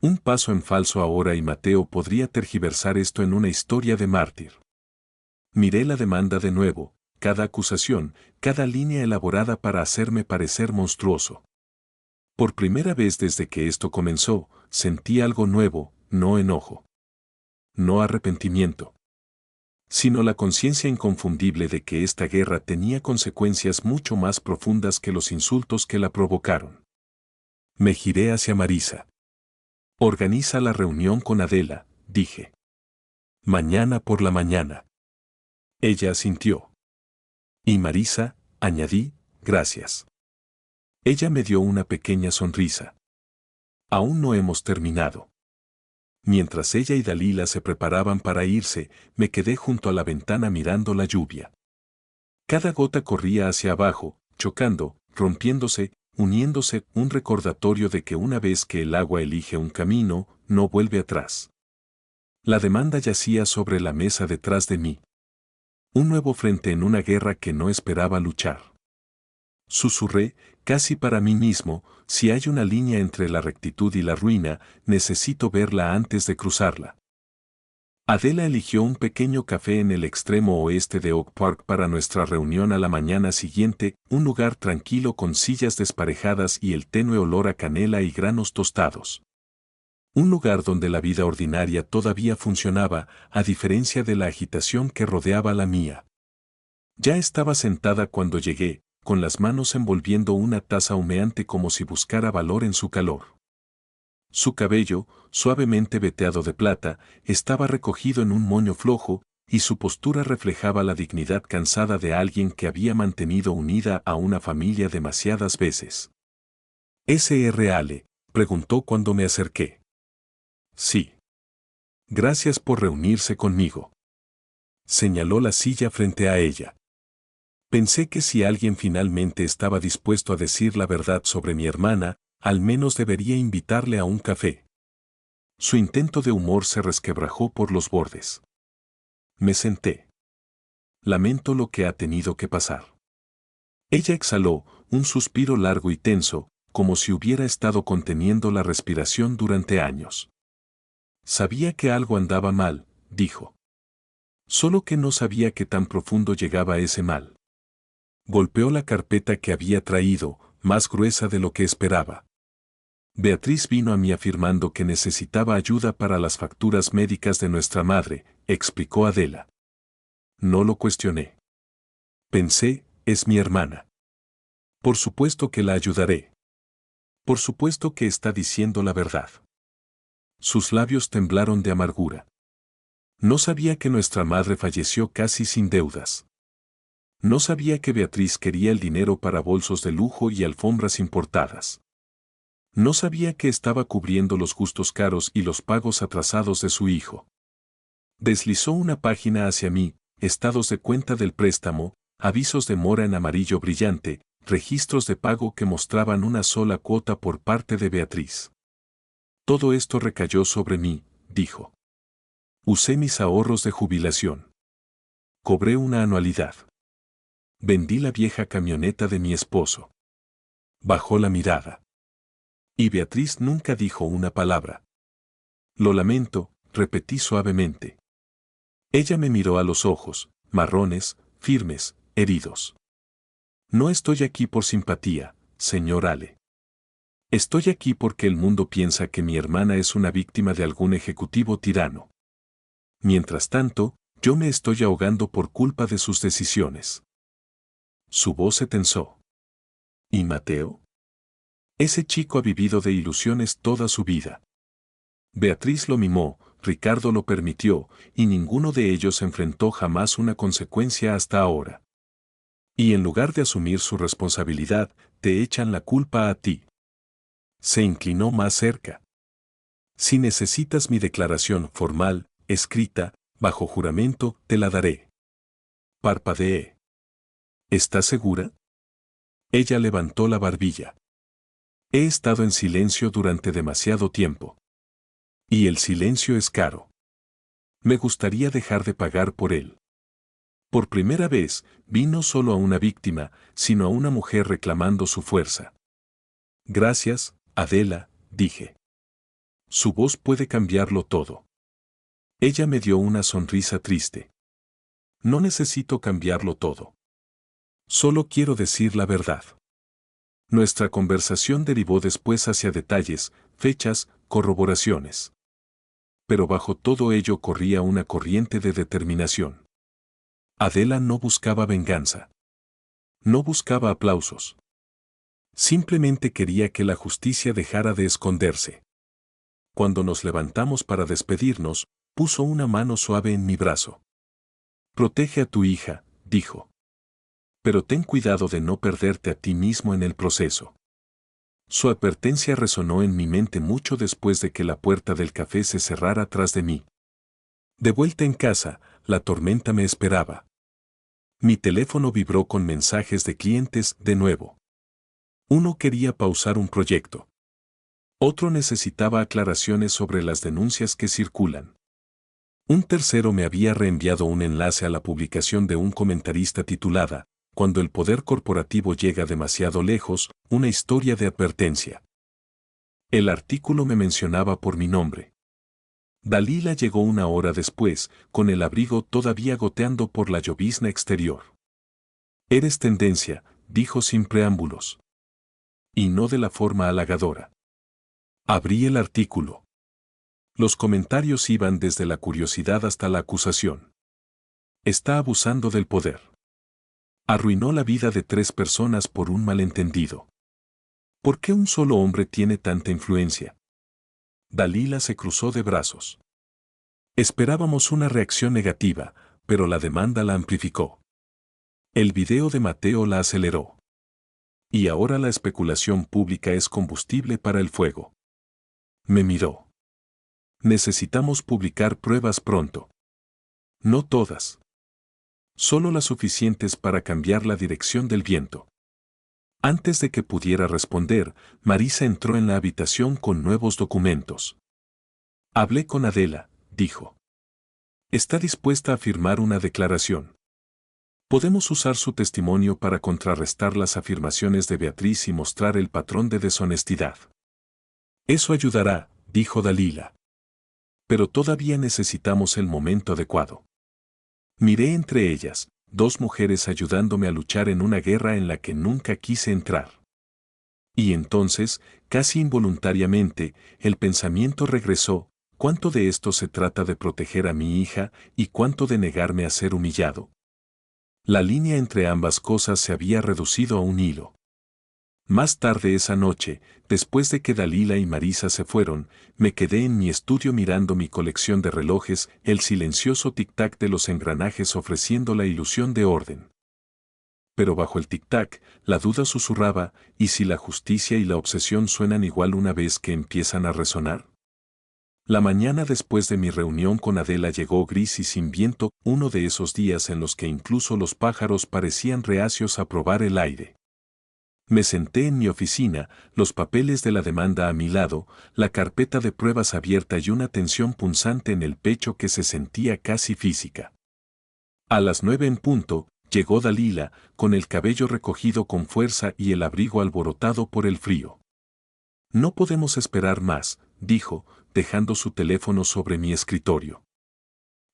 Un paso en falso ahora y Mateo podría tergiversar esto en una historia de mártir. Miré la demanda de nuevo, cada acusación, cada línea elaborada para hacerme parecer monstruoso. Por primera vez desde que esto comenzó, sentí algo nuevo, no enojo. No arrepentimiento. Sino la conciencia inconfundible de que esta guerra tenía consecuencias mucho más profundas que los insultos que la provocaron. Me giré hacia Marisa. Organiza la reunión con Adela, dije. Mañana por la mañana. Ella asintió. Y Marisa, añadí, gracias. Ella me dio una pequeña sonrisa. Aún no hemos terminado. Mientras ella y Dalila se preparaban para irse, me quedé junto a la ventana mirando la lluvia. Cada gota corría hacia abajo, chocando, rompiéndose, uniéndose, un recordatorio de que una vez que el agua elige un camino, no vuelve atrás. La demanda yacía sobre la mesa detrás de mí. Un nuevo frente en una guerra que no esperaba luchar. Susurré, casi para mí mismo, si hay una línea entre la rectitud y la ruina, necesito verla antes de cruzarla. Adela eligió un pequeño café en el extremo oeste de Oak Park para nuestra reunión a la mañana siguiente, un lugar tranquilo con sillas desparejadas y el tenue olor a canela y granos tostados. Un lugar donde la vida ordinaria todavía funcionaba, a diferencia de la agitación que rodeaba la mía. Ya estaba sentada cuando llegué, con las manos envolviendo una taza humeante como si buscara valor en su calor. Su cabello, suavemente veteado de plata, estaba recogido en un moño flojo, y su postura reflejaba la dignidad cansada de alguien que había mantenido unida a una familia demasiadas veces. ¿Es real?, preguntó cuando me acerqué. Sí. Gracias por reunirse conmigo. Señaló la silla frente a ella. Pensé que si alguien finalmente estaba dispuesto a decir la verdad sobre mi hermana, al menos debería invitarle a un café. Su intento de humor se resquebrajó por los bordes. Me senté. Lamento lo que ha tenido que pasar. Ella exhaló un suspiro largo y tenso, como si hubiera estado conteniendo la respiración durante años. Sabía que algo andaba mal, dijo. Solo que no sabía qué tan profundo llegaba ese mal. Golpeó la carpeta que había traído, más gruesa de lo que esperaba. Beatriz vino a mí afirmando que necesitaba ayuda para las facturas médicas de nuestra madre, explicó Adela. No lo cuestioné. Pensé, es mi hermana. Por supuesto que la ayudaré. Por supuesto que está diciendo la verdad. Sus labios temblaron de amargura. No sabía que nuestra madre falleció casi sin deudas. No sabía que Beatriz quería el dinero para bolsos de lujo y alfombras importadas. No sabía que estaba cubriendo los gustos caros y los pagos atrasados de su hijo. Deslizó una página hacia mí, estados de cuenta del préstamo, avisos de mora en amarillo brillante, registros de pago que mostraban una sola cuota por parte de Beatriz. Todo esto recayó sobre mí, dijo. Usé mis ahorros de jubilación. Cobré una anualidad. Vendí la vieja camioneta de mi esposo. Bajó la mirada. Y Beatriz nunca dijo una palabra. Lo lamento, repetí suavemente. Ella me miró a los ojos, marrones, firmes, heridos. No estoy aquí por simpatía, señor Ale. Estoy aquí porque el mundo piensa que mi hermana es una víctima de algún ejecutivo tirano. Mientras tanto, yo me estoy ahogando por culpa de sus decisiones. Su voz se tensó. ¿Y Mateo? Ese chico ha vivido de ilusiones toda su vida. Beatriz lo mimó, Ricardo lo permitió, y ninguno de ellos enfrentó jamás una consecuencia hasta ahora. Y en lugar de asumir su responsabilidad, te echan la culpa a ti. Se inclinó más cerca. Si necesitas mi declaración formal, escrita, bajo juramento, te la daré. Parpadeé. ¿Estás segura? Ella levantó la barbilla. He estado en silencio durante demasiado tiempo. Y el silencio es caro. Me gustaría dejar de pagar por él. Por primera vez, vi no solo a una víctima, sino a una mujer reclamando su fuerza. Gracias, Adela, dije. Su voz puede cambiarlo todo. Ella me dio una sonrisa triste. No necesito cambiarlo todo. Solo quiero decir la verdad. Nuestra conversación derivó después hacia detalles, fechas, corroboraciones. Pero bajo todo ello corría una corriente de determinación. Adela no buscaba venganza. No buscaba aplausos. Simplemente quería que la justicia dejara de esconderse. Cuando nos levantamos para despedirnos, puso una mano suave en mi brazo. Protege a tu hija, dijo. Pero ten cuidado de no perderte a ti mismo en el proceso. Su advertencia resonó en mi mente mucho después de que la puerta del café se cerrara tras de mí. De vuelta en casa, la tormenta me esperaba. Mi teléfono vibró con mensajes de clientes de nuevo. Uno quería pausar un proyecto. Otro necesitaba aclaraciones sobre las denuncias que circulan. Un tercero me había reenviado un enlace a la publicación de un comentarista titulada Cuando el poder corporativo llega demasiado lejos, una historia de advertencia. El artículo me mencionaba por mi nombre. Dalila llegó una hora después, con el abrigo todavía goteando por la llovizna exterior. Eres tendencia, dijo sin preámbulos. Y no de la forma halagadora. Abrí el artículo. Los comentarios iban desde la curiosidad hasta la acusación. Está abusando del poder. Arruinó la vida de 3 personas por un malentendido. ¿Por qué un solo hombre tiene tanta influencia? Dalila se cruzó de brazos. Esperábamos una reacción negativa, pero la demanda la amplificó. El video de Mateo la aceleró. Y ahora la especulación pública es combustible para el fuego. Me miró. Necesitamos publicar pruebas pronto. No todas. Solo las suficientes para cambiar la dirección del viento. Antes de que pudiera responder, Marisa entró en la habitación con nuevos documentos. Hablé con Adela, dijo. Está dispuesta a firmar una declaración. Podemos usar su testimonio para contrarrestar las afirmaciones de Beatriz y mostrar el patrón de deshonestidad. Eso ayudará, dijo Dalila. Pero todavía necesitamos el momento adecuado. Miré entre ellas, dos mujeres ayudándome a luchar en una guerra en la que nunca quise entrar. Y entonces, casi involuntariamente, el pensamiento regresó: ¿cuánto de esto se trata de proteger a mi hija y cuánto de negarme a ser humillado? La línea entre ambas cosas se había reducido a un hilo. Más tarde esa noche, después de que Dalila y Marisa se fueron, me quedé en mi estudio mirando mi colección de relojes, el silencioso tic-tac de los engranajes ofreciendo la ilusión de orden. Pero bajo el tic-tac, la duda susurraba: ¿y si la justicia y la obsesión suenan igual una vez que empiezan a resonar? La mañana después de mi reunión con Adela llegó gris y sin viento, uno de esos días en los que incluso los pájaros parecían reacios a probar el aire. Me senté en mi oficina, los papeles de la demanda a mi lado, la carpeta de pruebas abierta y una tensión punzante en el pecho que se sentía casi física. A las 9 en punto, llegó Dalila, con el cabello recogido con fuerza y el abrigo alborotado por el frío. No podemos esperar más, dijo, dejando su teléfono sobre mi escritorio.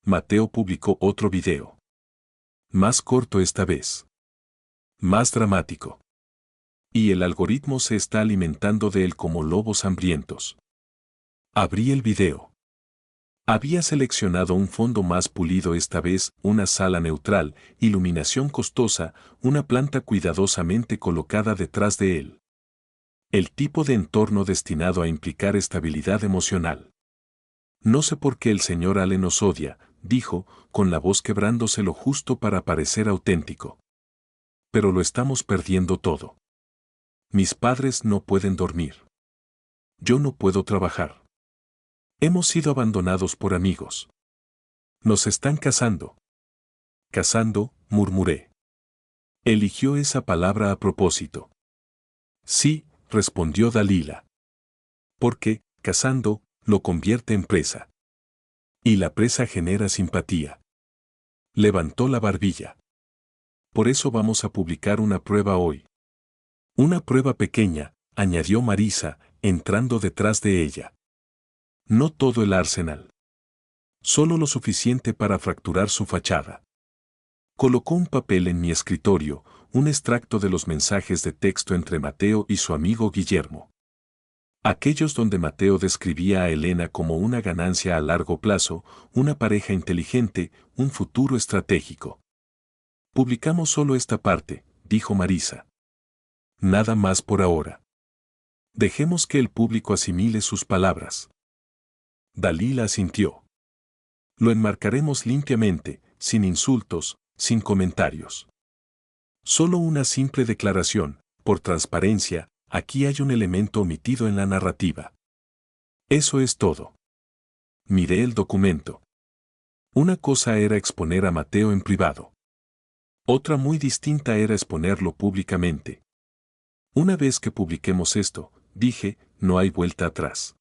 Mateo publicó otro video. Más corto esta vez. Más dramático. Y el algoritmo se está alimentando de él como lobos hambrientos. Abrí el video. Había seleccionado un fondo más pulido esta vez, una sala neutral, iluminación costosa, una planta cuidadosamente colocada detrás de él. El tipo de entorno destinado a implicar estabilidad emocional. No sé por qué el señor Allen nos odia, dijo, con la voz quebrándose lo justo para parecer auténtico. Pero lo estamos perdiendo todo. Mis padres no pueden dormir. Yo no puedo trabajar. Hemos sido abandonados por amigos. Nos están cazando. Cazando, murmuré. Eligió esa palabra a propósito. Sí, respondió Dalila. Porque, cazando, lo convierte en presa. Y la presa genera simpatía. Levantó la barbilla. Por eso vamos a publicar una prueba hoy. Una prueba pequeña, añadió Marisa, entrando detrás de ella. No todo el arsenal. Solo lo suficiente para fracturar su fachada. Colocó un papel en mi escritorio, un extracto de los mensajes de texto entre Mateo y su amigo Guillermo. Aquellos donde Mateo describía a Elena como una ganancia a largo plazo, una pareja inteligente, un futuro estratégico. Publicamos solo esta parte, dijo Marisa. Nada más por ahora. Dejemos que el público asimile sus palabras. Dalila asintió. Lo enmarcaremos limpiamente, sin insultos, sin comentarios. Solo una simple declaración: por transparencia, aquí hay un elemento omitido en la narrativa. Eso es todo. Miré el documento. Una cosa era exponer a Mateo en privado. Otra muy distinta era exponerlo públicamente. Una vez que publiquemos esto, dije, no hay vuelta atrás.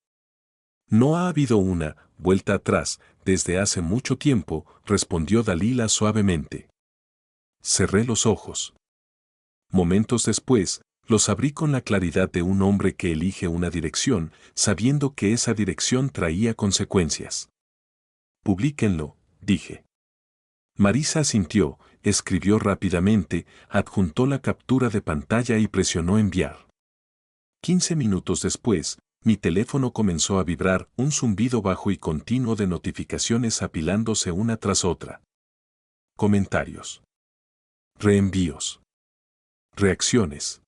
No ha habido una vuelta atrás desde hace mucho tiempo, respondió Dalila suavemente. Cerré los ojos. Momentos después, los abrí con la claridad de un hombre que elige una dirección, sabiendo que esa dirección traía consecuencias. Publíquenlo, dije. Marisa asintió, escribió rápidamente, adjuntó la captura de pantalla y presionó enviar. 15 minutos después, mi teléfono comenzó a vibrar, un zumbido bajo y continuo de notificaciones apilándose una tras otra. Comentarios. Reenvíos. Reacciones.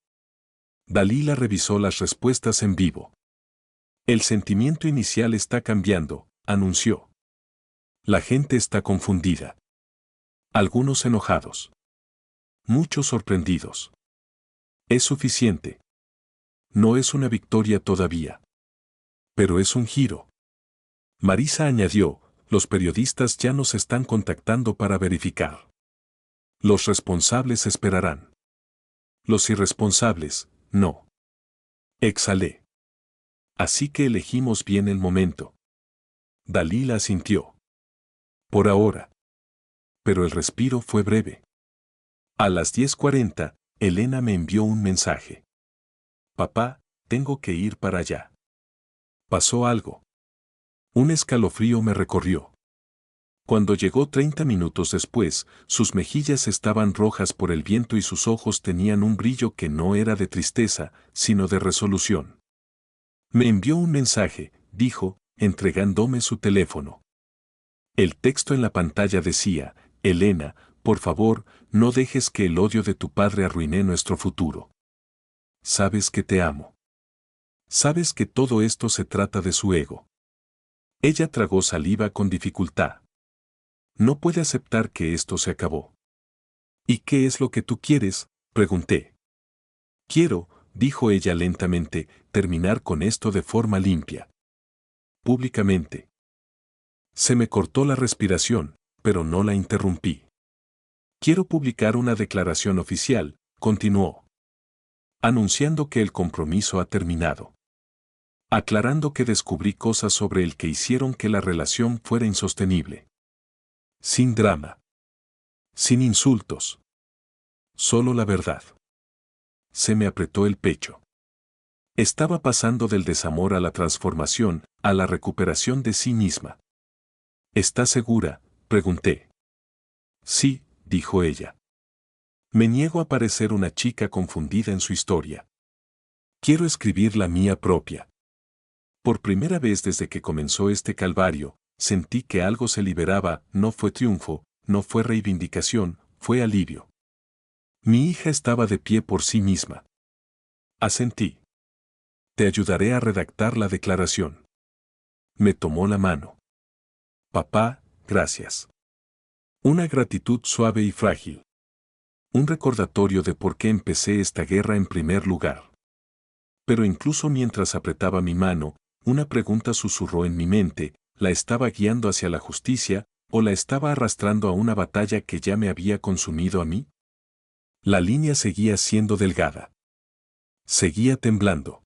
Dalila revisó las respuestas en vivo. El sentimiento inicial está cambiando, anunció. La gente está confundida. Algunos enojados. Muchos sorprendidos. Es suficiente. No es una victoria todavía. Pero es un giro. Marisa añadió, los periodistas ya nos están contactando para verificar. Los responsables esperarán. Los irresponsables, no. Exhalé. Así que elegimos bien el momento. Dalila asintió. Por ahora. Pero el respiro fue breve. A las 10:40, Elena me envió un mensaje. Papá, tengo que ir para allá. Pasó algo. Un escalofrío me recorrió. Cuando llegó 30 minutos después, sus mejillas estaban rojas por el viento y sus ojos tenían un brillo que no era de tristeza, sino de resolución. Me envió un mensaje, dijo, entregándome su teléfono. El texto en la pantalla decía, Elena, por favor, no dejes que el odio de tu padre arruine nuestro futuro. Sabes que te amo. Sabes que todo esto se trata de su ego. Ella tragó saliva con dificultad. No puede aceptar que esto se acabó. ¿Y qué es lo que tú quieres?, pregunté. Quiero, dijo ella lentamente, terminar con esto de forma limpia. Públicamente. Se me cortó la respiración, pero no la interrumpí. Quiero publicar una declaración oficial, continuó. Anunciando que el compromiso ha terminado. Aclarando que descubrí cosas sobre el que hicieron que la relación fuera insostenible. Sin drama. Sin insultos. Solo la verdad. Se me apretó el pecho. Estaba pasando del desamor a la transformación, a la recuperación de sí misma. ¿Estás segura?, pregunté. Sí, dijo ella. Me niego a parecer una chica confundida en su historia. Quiero escribir la mía propia. Por primera vez desde que comenzó este calvario, sentí que algo se liberaba, no fue triunfo, no fue reivindicación, fue alivio. Mi hija estaba de pie por sí misma. Asentí. Te ayudaré a redactar la declaración. Me tomó la mano. Papá, gracias. Una gratitud suave y frágil. Un recordatorio de por qué empecé esta guerra en primer lugar. Pero incluso mientras apretaba mi mano, una pregunta susurró en mi mente, ¿la estaba guiando hacia la justicia, o la estaba arrastrando a una batalla que ya me había consumido a mí? La línea seguía siendo delgada. Seguía temblando.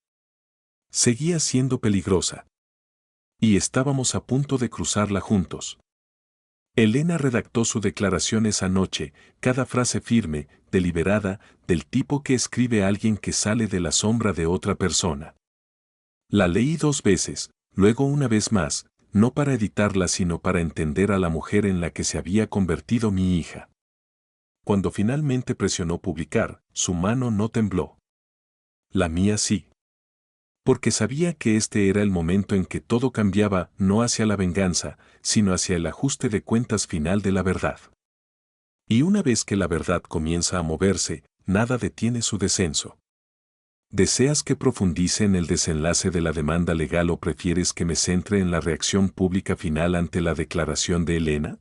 Seguía siendo peligrosa. Y estábamos a punto de cruzarla juntos. Elena redactó su declaración esa noche, cada frase firme, deliberada, del tipo que escribe a alguien que sale de la sombra de otra persona. La leí 2 veces, luego una vez más, no para editarla sino para entender a la mujer en la que se había convertido mi hija. Cuando finalmente presionó publicar, su mano no tembló. La mía sí. Porque sabía que este era el momento en que todo cambiaba, no hacia la venganza, sino hacia el ajuste de cuentas final de la verdad. Y una vez que la verdad comienza a moverse, nada detiene su descenso. ¿Deseas que profundice en el desenlace de la demanda legal o prefieres que me centre en la reacción pública final ante la declaración de Elena?